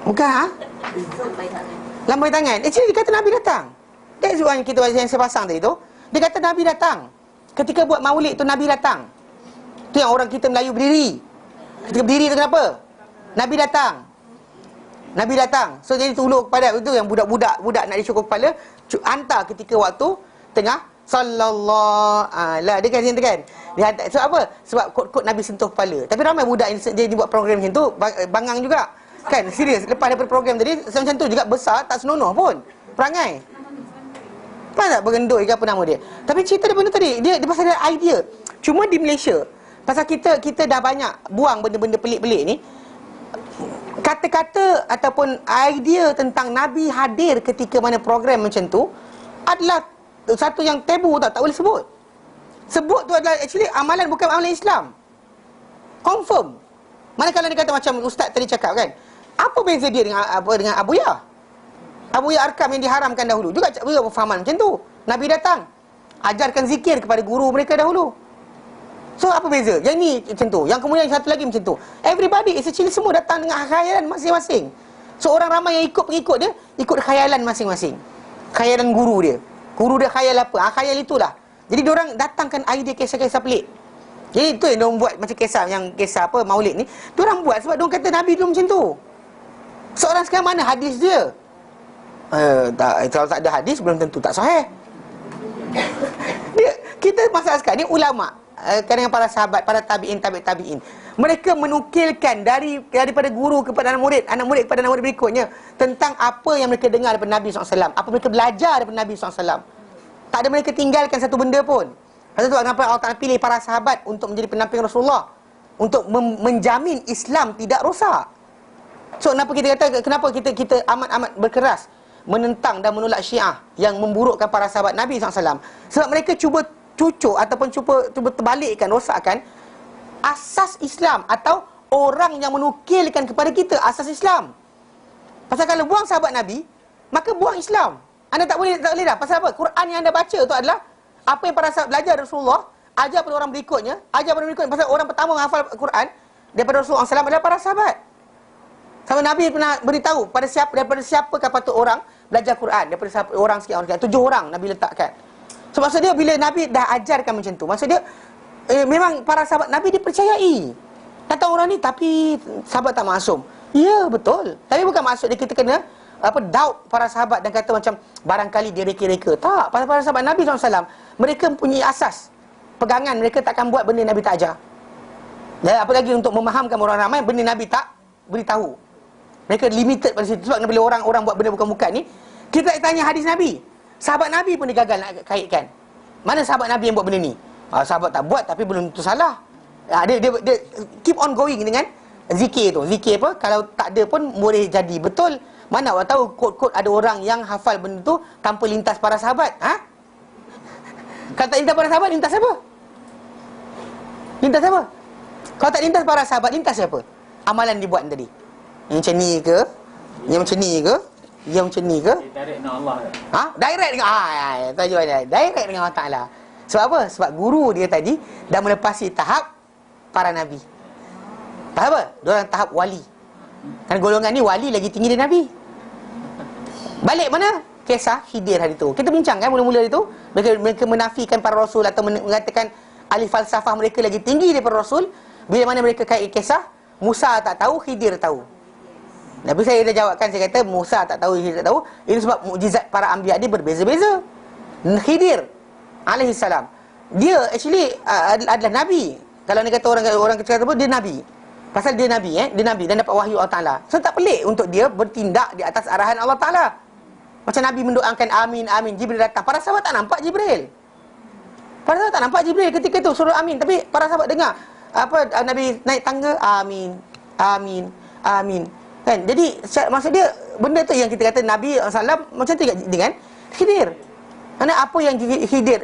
Bukan lambai tangan. Actually dia kata Nabi datang. That's why kita yang saya pasang tadi tu. Dia kata Nabi datang. Ketika buat maulid tu Nabi datang. Tu yang orang kita Melayu berdiri. Ketika berdiri tu kenapa? Nabi datang. So jadi tolong kepada itu yang budak-budak nak dicukur kepala, hantar ketika waktu tengah sallallahu ala. Dia kata kan. Dia hantar. So apa? Sebab kod-kod Nabi sentuh kepala. Tapi ramai budak yang dia buat program macam tu, bangang juga. Kan, serius. Lepas daripada program tadi, macam tu juga besar, tak senonoh pun perangai. Apa tak bergendut ke apa nama dia. Tapi cerita dia benda tadi, dia pasal ada idea. Cuma di Malaysia, pasal kita dah banyak buang benda-benda pelik-pelik ni, kata-kata ataupun idea tentang Nabi hadir ketika mana program macam tu adalah satu yang tabu, tak boleh sebut. Sebut tu adalah actually amalan, bukan amalan Islam. Confirm. Manakala dia kata macam ustaz tadi cakap kan, apa beza dia dengan Abu Ya? Abu Ya Arkam yang diharamkan dahulu juga berfahaman macam tu. Nabi datang, ajarkan zikir kepada guru mereka dahulu. So apa beza? Yang ni macam tu, yang kemudian satu lagi macam tu. Everybody essentially semua datang dengan khayalan masing-masing. So orang ramai yang ikut pengikut dia, ikut khayalan masing-masing. Khayalan guru dia. Guru dia khayal apa? Khayal itulah. Jadi diorang datangkan idea kisah-kisah pelik. Jadi itu yang diorang buat macam kisah apa maulid ni. Diorang buat sebab diorang kata Nabi dulu macam tu. Seorang sekarang mana hadis dia? Kalau tak ada hadis belum tentu tak sahih. Kita masalah sekarang ni ulama, kadang para sahabat, para tabi'in. Mereka menukilkan daripada guru kepada anak murid kepada anak murid berikutnya tentang apa yang mereka dengar daripada Nabi SAW, apa mereka belajar daripada Nabi SAW. Tak ada mereka tinggalkan satu benda pun. Pasal tu kenapa Allah Ta'ala pilih para sahabat untuk menjadi pendamping Rasulullah, untuk menjamin Islam tidak rosak. So kenapa kita amat-amat berkeras menentang dan menolak Syiah yang memburukkan para sahabat Nabi SAW? Sebab mereka cuba cucuk ataupun cuba terbalikkan, rosakkan asas Islam atau orang yang menukilkan kepada kita asas Islam. Pasal kalau buang sahabat Nabi, maka buang Islam. Anda tak boleh dah. Pasal apa? Quran yang anda baca tu adalah apa yang para sahabat belajar Rasulullah, ajar pada orang berikutnya. Pasal orang pertama menghafal Quran daripada Rasulullah SAW adalah para sahabat. Sama Nabi pernah beritahu daripada siapakah patut orang belajar Quran, daripada orang sekian orang. 7 orang Nabi letakkan. So maksud dia bila Nabi dah ajarkan macam tu, maksud dia memang para sahabat Nabi dipercayai. Datang orang ni tapi sahabat tak maksum. Ya, betul. Tapi bukan maksud dia kita kena doubt para sahabat dan kata macam barangkali dia reka-reka. Tak, para sahabat Nabi SAW, mereka mempunyai asas pegangan, mereka takkan buat benda Nabi tak ajar. Dan apa lagi untuk memahamkan orang ramai benda Nabi tak beritahu. Mereka limited pada situ. Sebab bila orang buat benda bukan-bukan ni, kita tanya hadis Nabi, sahabat Nabi pun dia gagal nak kaitkan. Mana sahabat Nabi yang buat benda ni? Sahabat tak buat tapi belum tentu salah. Dia keep on going dengan zikir tu. Zikir apa? Kalau tak ada pun boleh jadi. Betul. Mana awak tahu kod-kod ada orang yang hafal benda tu tanpa lintas para sahabat? Kalau tak lintas para sahabat, lintas siapa? Lintas siapa? Kalau tak lintas para sahabat, lintas siapa? Amalan dibuat tadi. Yang macam ni ke? Yang macam ni ke? Yang macam ni ke? Direct dengan Allah. Direct dengan direct dengan Allah Ta'ala. Sebab apa? Sebab guru dia tadi dah melepasi tahap para Nabi. Tahap apa? Diorang tahap wali. Kan golongan ni wali lagi tinggi dari Nabi. Balik mana? Kisah Khidir hari tu. Kita bincang kan mula-mula itu. Mereka menafikan para rasul atau mengatakan ahli falsafah mereka lagi tinggi daripada rasul. Bila mana mereka kait kisah Musa tak tahu, Khidir tahu. Nabi saya dah jawabkan, saya kata Musa tak tahu, Khidir tak tahu. Ini sebab mukjizat para anbiya dia berbeza-beza. Khidir alaihi salam, dia actually adalah nabi. Kalau ni kata orang kata apa, dia nabi. Pasal dia nabi, dia nabi dan dapat wahyu Allah Taala. So tak pelik untuk dia bertindak di atas arahan Allah Taala. Macam Nabi mendoakan amin amin, Jibril datang. Para sahabat tak nampak Jibril. Para sahabat tak nampak Jibril ketika tu suruh amin, tapi para sahabat dengar apa Nabi naik tangga, amin amin amin. Kan? Jadi maksud dia benda tu yang kita kata Nabi SAW macam tu dengan Khidir. Kerana apa yang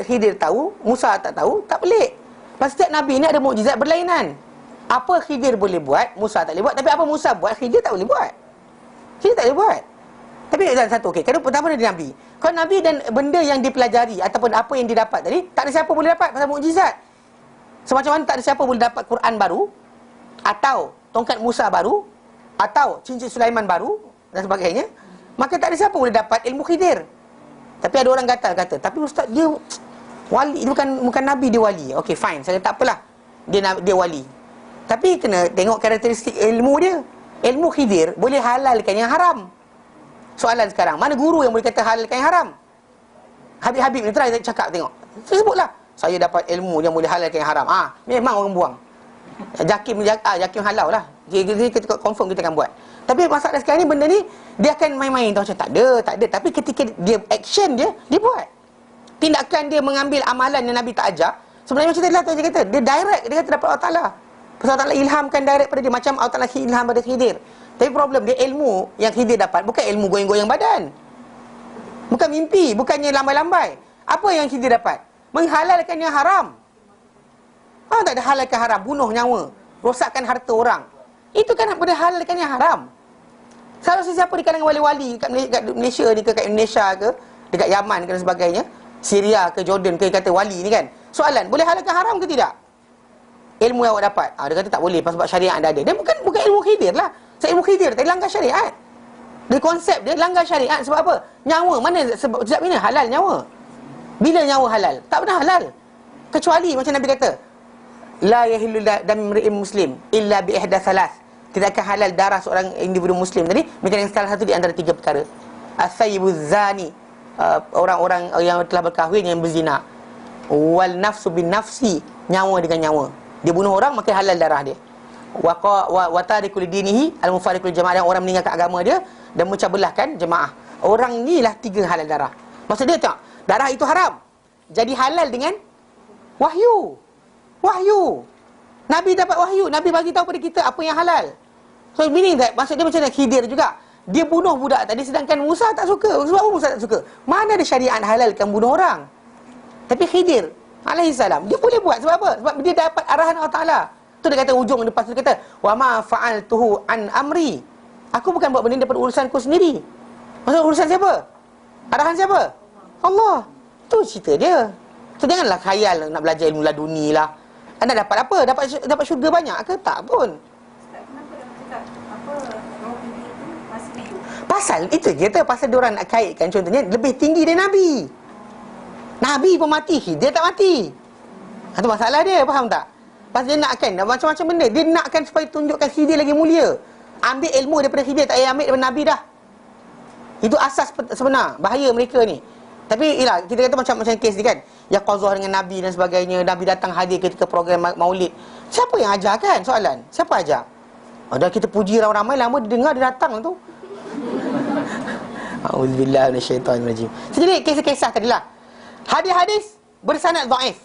Khidir tahu, Musa tak tahu, tak pelik. Pasal setiap Nabi ni ada mukjizat berlainan. Apa Khidir boleh buat, Musa tak boleh buat. Tapi apa Musa buat, Khidir tak boleh buat. Khidir tak boleh buat. Tapi dan satu, okey, kalau pertama dia Nabi. Kalau Nabi dan benda yang dipelajari ataupun apa yang didapat tadi, tak ada siapa boleh dapat pasal mukjizat. Semacam mana tak ada siapa boleh dapat Quran baru, atau tongkat Musa baru, atau cincin Sulaiman baru dan sebagainya, maka tak ada siapa boleh dapat ilmu Khidir. Tapi ada orang kata, tapi ustaz dia wali, dia bukan nabi, dia wali. Okey, fine, saya tak apalah. Dia wali. Tapi kena tengok karakteristik ilmu dia. Ilmu Khidir boleh halalkan yang haram. Soalan sekarang, mana guru yang boleh kata halalkan yang haram? Habib-habib ni try cakap tengok. Saya sebutlah, saya dapat ilmu yang boleh halalkan yang haram. Memang orang buang. Jakim halau lah. Kita confirm kita akan buat. Tapi masalah sekarang ni, benda ni dia akan main-main tahu macam tak ada. Tapi ketika dia action dia buat. Tindakan dia mengambil amalan yang Nabi tak ajar. Sebenarnya macam tadi lah saya kata, dia direct, dia kata dapat Allah Ta'ala. Pasal Allah Ta'ala ilhamkan direct pada dia, macam Allah Ta'ala ilham pada Khidir. Tapi problem dia, ilmu yang Khidir dapat bukan ilmu goyang-goyang badan, bukan mimpi, bukannya lambai-lambai. Apa yang Khidir dapat? Menghalalkan yang haram. Tak ada halalkan haram, bunuh nyawa, rosakkan harta orang. Itu kan benda halalkan yang haram. Kalau sesiapa di kalangan wali-wali kat Malaysia ni ke, kat Indonesia ke, dekat Yaman ke dan sebagainya, Syria ke, Jordan ke, kata wali ni kan, soalan, boleh halalkan haram ke tidak? Ilmu yang awak dapat, dia kata tak boleh sebab syariat anda ada. Dia bukan ilmu Khidir lah. Ilmu Khidir tadi langgar syariat. Dia konsep dia langgar syariat. Sebab apa? Nyawa mana, sebab bila halal nyawa? Bila nyawa halal? Tak pernah halal. Kecuali macam Nabi kata, la yahillu dam imri'in muslim illa bi ihda thalath. Tidak akan halal darah seorang individu muslim tadi melainkan yang salah satu di antara 3 perkara. As-sayyibuz zani, orang-orang yang telah berkahwin yang berzina. Wal nafsu bin nafsi, nyawa dengan nyawa. Dia bunuh orang maka halal darah dia. Wa tariku lidinihi al-mufariqu jamaah, orang meninggalkan agama dia dan memecah belahkan jemaah. Orang ni lah 3 halal darah. Maksud dia tak, darah itu haram, jadi halal dengan wahyu. Nabi dapat wahyu, Nabi bagi tahu pada kita apa yang halal. So meaning that, maksud dia macam Khidir juga. Dia bunuh budak tadi sedangkan Musa tak suka. Sebab apa Musa tak suka? Mana ada syariat halalkan bunuh orang? Tapi Khidir alaihi salam dia boleh buat. Sebab apa? Sebab dia dapat arahan Allah Ta'ala. Tu dia kata ujung lepas tu dia kata, wa ma fa'altuhu an amri. Aku bukan buat benda daripada urusanku sendiri. Maksud urusan siapa? Arahan siapa? Allah. Tu cerita dia. So janganlah khayal nak belajar ilmu laduni lah. Anda dapat apa? Dapat syurga banyak ke? Tak pun. Kenapa dia cakap apa roh ini tu masih hidup? Pasal itu kita pasal diorang nak kaitkan, contohnya lebih tinggi dari Nabi. Nabi pun mati, dia tak mati. Itu masalah dia, faham tak? Pasal dia nakkan macam-macam benda. Dia nakkan supaya tunjukkan Khidir lagi mulia. Ambil ilmu daripada Khidir, tak payah ambil daripada Nabi dah. Itu asas sebenar. Bahaya mereka ni. Tapi ialah, kita kata macam kes ni kan, Yaqazah dengan Nabi dan sebagainya. Nabi datang hadir ketika program maulid. Siapa yang ajar kan? Soalan, siapa ajar? Dah kita puji ramai-ramai, lama dia dengar, dia datang tu. A'udzubillah minasyaitanirrajim. Jadi kisah-kisah tadilah. Hadis-hadis bersanad dhaif,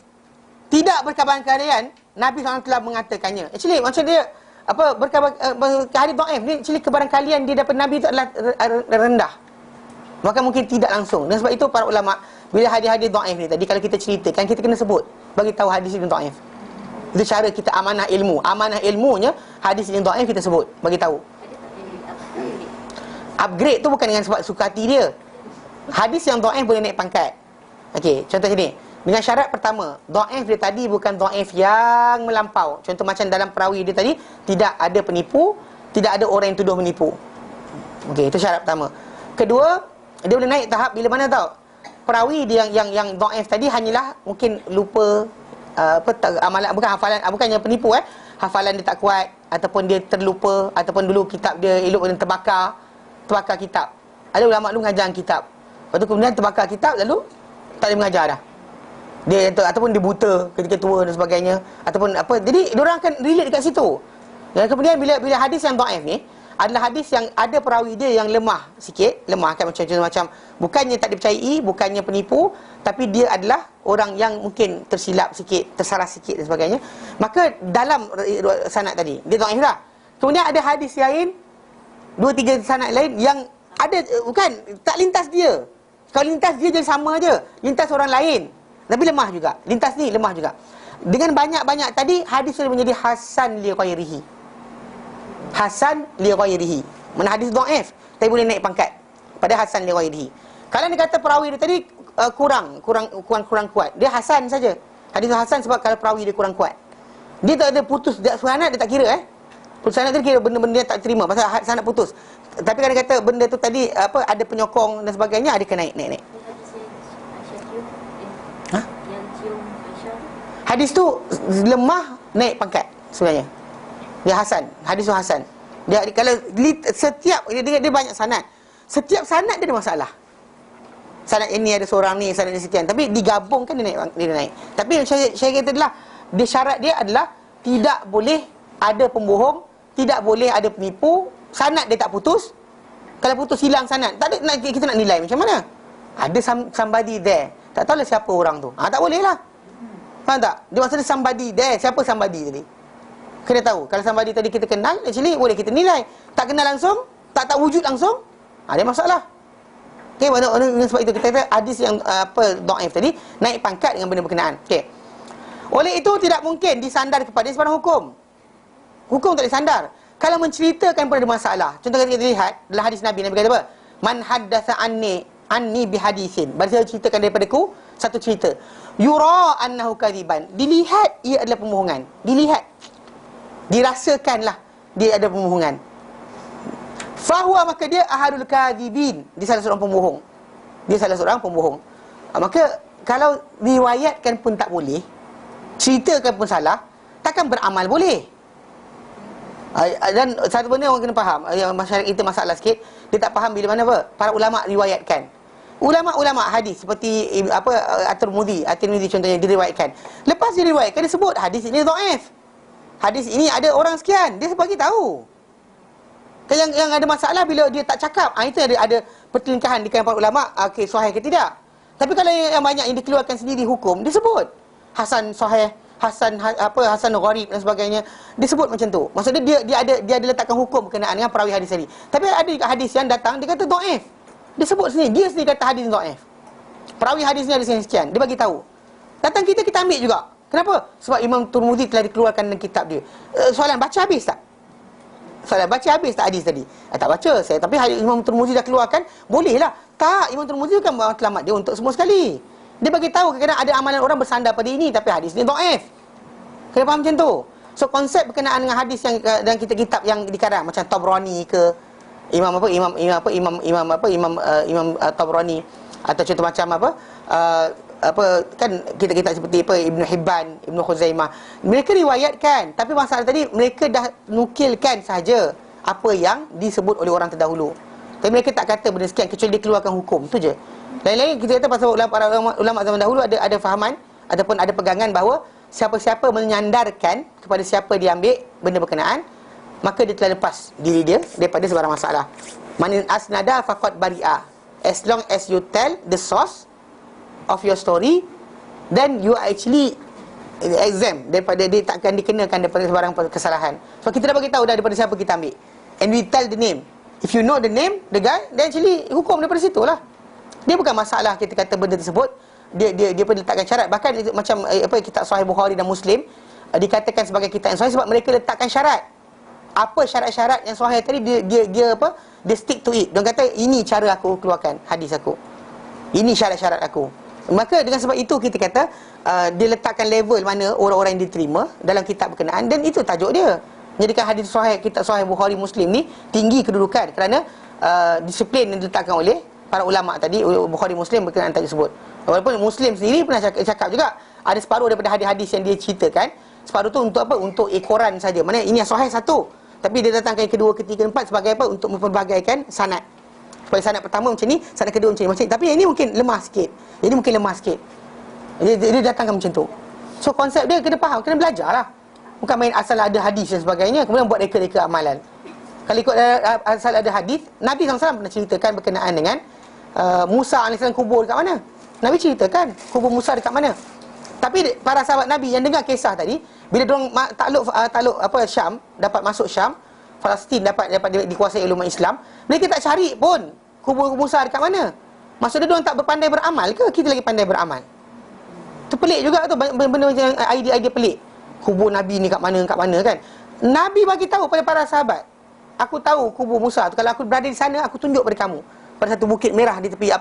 tidak berkabar-kabaran. Nabi SAW telah mengatakannya. Actually macam dia hadis dhaif ni, actually kebarangkalian dia dapat Nabi itu adalah rendah. Maka mungkin tidak langsung. Dan sebab itu para ulama, bila hadis-hadis dhaif ni tadi, kalau kita ceritakan, kita kena sebut, bagi tahu hadis ini dhaif. Itu cara kita amanah ilmu. Amanah ilmunya, hadis ini dhaif kita sebut, bagi tahu. Upgrade tu bukan dengan sebab suka hati dia. Hadis yang dhaif boleh naik pangkat. Okey, contoh sini. Dengan syarat pertama, dhaif dia tadi bukan dhaif yang melampau. Contoh macam dalam perawi dia tadi, tidak ada penipu, tidak ada orang yang tuduh menipu. Okey, itu syarat pertama. Kedua, dia boleh naik tahap bila mana tahu? Perawi dia yang dhaif tadi hanyalah mungkin lupa amalan, bukan hafalan, bukannya penipu hafalan dia tak kuat, ataupun dia terlupa, ataupun dulu kitab dia elok dan terbakar kitab. Ada ulama dulu mengajar kitab. Lepas tu kemudian terbakar kitab, lalu tak boleh mengajar dah. Dia ataupun dia buta ketika tua dan sebagainya, ataupun apa. Jadi diorang akan relate dekat situ. Dan kemudian bila hadis yang dhaif ni adalah hadis yang ada perawi dia yang lemah sikit, lemah kan, macam bukannya tak dipercayai, bukannya penipu, tapi dia adalah orang yang mungkin tersilap sikit, tersalah sikit dan sebagainya. Maka dalam sanad tadi dia dhaif dah. Kemudian ada hadis lain, 2-3 sanad lain yang ada, bukan tak lintas dia. Kalau lintas dia je sama je, lintas orang lain, tapi lemah juga. Lintas ni lemah juga. Dengan banyak-banyak tadi, hadis sudah menjadi hasan li ghairihi. Hasan li ghairihi. Mana hadis dhaif tapi boleh naik pangkat pada hasan li ghairihi. Kalau dia kata perawi dia tadi kurang kuat, dia hasan saja. Hadis hasan sebab kalau perawi dia kurang kuat. Dia tak ada putus sanad, dia tak kira putus sanad tu kira benda-benda dia tak terima pasal sanad putus. Tapi kalau dia kata benda tu tadi ada penyokong dan sebagainya, dia kena naik. Hadis tu lemah naik pangkat sebenarnya. Dia hasan, hadis tu hasan. Dia kalau setiap dia banyak sanad. Setiap sanad dia ada masalah. Sanad ini ada seorang ni, sanad ni sekian, tapi digabungkan dia naik. Tapi saya kata adalah dia syarat dia adalah tidak boleh ada pembohong, tidak boleh ada penipu, sanad dia tak putus. Kalau putus hilang sanad, tak ada kita nak nilai macam mana? Ada somebody there. Tak tahulah siapa orang tu. Tak boleh lah. Faham tak? Dia maksudnya somebody there. Siapa somebody tadi? Kena tahu. Kalau somebody tadi kita kenal, actually boleh kita nilai. Tak kenal langsung, tak wujud langsung, ada masalah. Okey, sebab itu kita kata hadis yang dhaif tadi naik pangkat dengan benda berkenaan. Okey. Oleh itu tidak mungkin disandar kepada sebarang hukum. Hukum tak disandar. Kalau menceritakan pun ada masalah. Contoh kita lihat dalam hadis Nabi kata apa? Man haddatsa anni bihaditsin. Bagi saya ceritakan daripadaku satu cerita. Yura annahu kadiban. Dilihat ia adalah pembohongan. Dilihat. Dirasakanlah dia ada pembohongan. Fahuwa, maka dia ahadul kadibin. Dia salah seorang pembohong. Dia salah seorang pembohong. Maka kalau riwayatkan pun tak boleh, ceritakan pun salah, takkan beramal boleh. Dan satu benda orang kena faham, yang masyarakat kita masalah sikit, dia tak faham bila mana para ulama riwayatkan. Ulama-ulama hadis seperti At-Tirmidzi contohnya diriwayatkan. Lepas diriwayatkan dia sebut hadis ini dhaif. Hadis ini ada orang sekian, dia bagi tahu. Yang ada masalah bila dia tak cakap, itu ada pertelingkahan di kalangan para ulama, okey sahih ke tidak. Tapi kalau yang banyak yang dikeluarkan sendiri hukum, dia sebut hasan sahih, hasan gharib dan sebagainya, disebut macam tu. Maksudnya dia ada letakkan hukum berkenaan dengan perawi hadis tadi. Tapi ada juga hadis yang datang dia kata dhaif. Dia sebut sendiri, dia sendiri kata hadis dhaif. Perawi hadis ni ada sekian, dia bagi tahu. Datang kita ambil juga. Kenapa? Sebab Imam Tirmidzi telah dikeluarkan dalam kitab dia. Soalan, baca habis tak? Soalan, baca habis tak hadis tadi? Tak baca saya, tapi Imam Tirmidzi dah keluarkan, bolehlah. Tak, Imam Tirmidzi kan matlamat dia untuk semua sekali. Dia bagi tahu kadang-kadang ada amalan orang bersandar pada ini, tapi hadis ni dhaif. Kena faham macam tu. So konsep berkenaan dengan hadis yang dalam kitab-kitab yang dikarang macam Tabrani ke Imam Tabrani, atau contoh macam kan kita seperti Ibnu Hibban, Ibnu Khuzaimah, mereka riwayatkan, tapi masalah tadi mereka dah nukilkan sahaja apa yang disebut oleh orang terdahulu. Tapi mereka tak kata benda sekian kecuali dikeluarkan hukum, tu je. Lain-lain kita kata pasal para ulama zaman dahulu ada fahaman ataupun ada pegangan bahawa siapa-siapa menyandarkan kepada siapa dia ambil benda berkenaan, maka dia telah lepas diri dia daripada sebarang masalah. Manin asnada faqad bari'a. As long as you tell the source of your story, then you are actually exempt daripada, dia takkan dikenakan daripada sebarang kesalahan. So kita dah bagi tahu dah daripada siapa kita ambil, and we tell the name. If you know the name, the guy, then actually hukum daripada situ lah. Dia bukan masalah kita kata benda tersebut dia pun letakkan syarat. Bahkan itu, macam kitab Sahih Bukhari dan Muslim dikatakan sebagai kitab yang sahih sebab mereka letakkan syarat. Apa syarat-syarat yang sahih tadi, dia stick to it. Dia kata ini cara aku keluarkan hadis aku, ini syarat-syarat aku. Maka dengan sebab itu kita kata dia letakkan level mana orang-orang yang diterima dalam kitab berkenaan, dan itu tajuk dia. Menjadikan hadis sahih, kitab sahih Bukhari Muslim ni tinggi kedudukan kerana disiplin yang diletakkan oleh para ulama tadi, Bukhari Muslim berkenaan tajuk tersebut. Walaupun Muslim sendiri pernah cakap juga, ada separuh daripada hadis-hadis yang dia ceritakan, separuh tu untuk apa? Untuk ekoran saja. Maksudnya ini yang sahih satu, tapi dia datangkan yang kedua, ketiga, empat sebagai apa? Untuk memperbagaikan sanad. Supaya sanad pertama macam ni, sanad kedua macam ni. Tapi yang ini mungkin lemah sikit. Jadi mungkin lemah sikit. Dia datangkan macam tu. So konsep dia kena faham, kena belajar lah. Bukan main asal ada hadis dan sebagainya kemudian buat reka-reka amalan. Kalau ikut asal ada hadis, Nabi SAW pernah ceritakan berkenaan dengan Musa AS kubur dekat mana. Nabi ceritakan kubur Musa dekat mana. Tapi para sahabat Nabi yang dengar kisah tadi, bila diorang takluk Syam, dapat masuk Syam, Palestin dapat dikuasai oleh umat Islam, mereka tak cari pun kubur Musa dekat mana. Maksudnya diorang tak berpandai beramal ke? Kita lagi pandai beramal. Itu pelik juga tu, benda-benda macam idea-idea pelik. Kubur Nabi ni kat mana kan. Nabi bagi tahu pada para sahabat, aku tahu kubur Musa tu, kalau aku berada di sana, aku tunjuk pada kamu. Pada satu bukit merah di tepi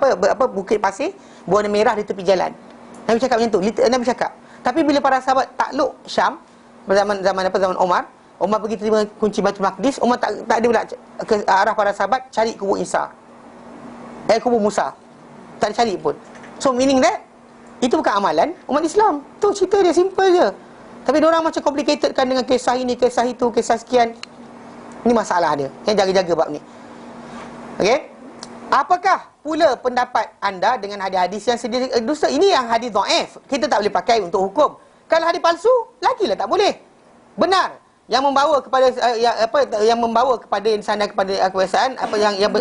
bukit pasir berwarna merah di tepi jalan. Nabi cakap macam tu. Nabi cakap. Tapi bila para sahabat takluk Syam zaman Umar pergi terima kunci Baitul Maqdis, Umar tak ada pula ke arah para sahabat cari kubur kubur Musa. Tak cari pun. So meaning that itu bukan amalan umat Islam. Tu cerita dia simple je. Tapi diorang macam complicatedkan dengan kisah ini, kisah itu, kisah sekian. Ini masalah dia. Yang jaga-jaga bab ni. Okey? Apakah pula pendapat anda dengan hadis-hadis yang sedia dusta? Ini yang hadis dhaif. Kita tak boleh pakai untuk hukum. Kalau hadis palsu, lagilah tak boleh. Benar. Yang membawa kepada yang membawa kepada insana kepada kebiasaan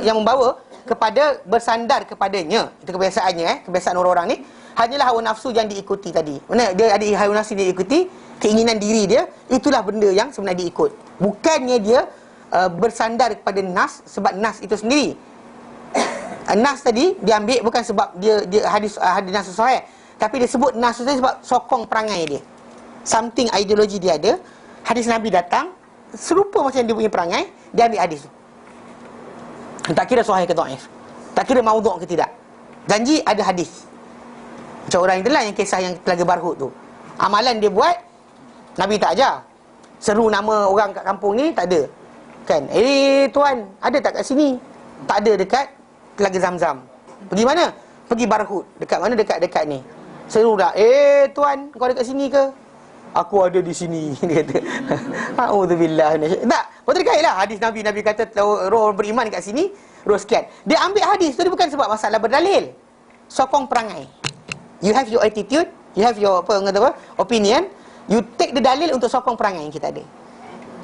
yang membawa kepada bersandar kepadanya. Itu kebiasaannya kebiasaan orang-orang ni hanyalah hawa nafsu yang diikuti tadi. Mana dia ada hawa nafsu dia ikuti, keinginan diri dia, itulah benda yang sebenarnya diikut. Bukannya dia bersandar kepada nas sebab nas itu sendiri. Nas tadi diambil bukan sebab dia hadis nas sahih, tapi dia sebut nas tadi sebab sokong perangai dia. Something ideologi dia ada. Hadis Nabi datang serupa macam dia punya perangai, dia ambil hadis tu. Tak kira sahih ke dhaif, tak kira maudhu' ke tidak. Janji ada hadis. Macam orang itulah yang kisah yang Telaga Barhut tu. Amalan dia buat, Nabi tak ajar. Seru nama orang kat kampung ni, tak ada. Kan? Tuan, ada tak kat sini? Tak ada, dekat Telaga Zamzam. Pergi mana? Pergi Barhut. Dekat mana? Dekat ni. Seru dah. Tuan, kau ada kat sini ke? Aku ada di sini. Dia kata. A'udzubillah. Tak, betul kait lah hadis Nabi. Nabi kata roh beriman kat sini, roh sekian. Dia ambil hadis tu, dia bukan sebab masalah berdalil. Sokong perangai. You have your attitude, you have your opinion. You take the dalil untuk sokong perangai yang kita ada.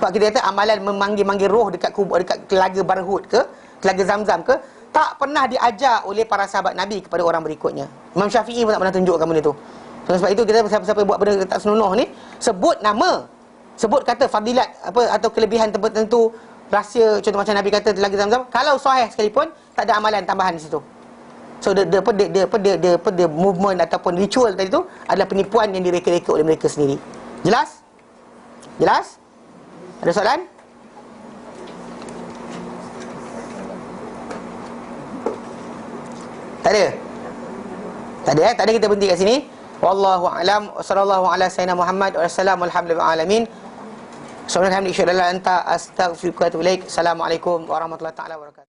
Sebab kita kata amalan memanggil-manggil roh dekat kubur, dekat Telaga Barhut ke, Telaga Zamzam ke, tak pernah diajar oleh para sahabat Nabi kepada orang berikutnya. Imam Syafi'i pun tak pernah tunjukkan benda tu. So, sebab itu kita siapa-siapa buat benda tak senonoh ni, sebut nama, sebut kata fadilat atau kelebihan tertentu, rahsia, contoh macam Nabi kata Telaga Zamzam, kalau sahih sekalipun tak ada amalan tambahan di situ. So the movement ataupun ritual tadi tu adalah penipuan yang direka-reka oleh mereka sendiri. Jelas? Jelas? Ada soalan? Tak ada? Tak ada tak ada, kita berhenti kat sini. Wallahu a'lam. Sallallahu ala sayyidina Muhammad wa sallam alhamdulillahi alamin. Subhanallah anta astaghfiruka wa atubu ilaik. Assalamualaikum warahmatullahi taala wabarakatuh.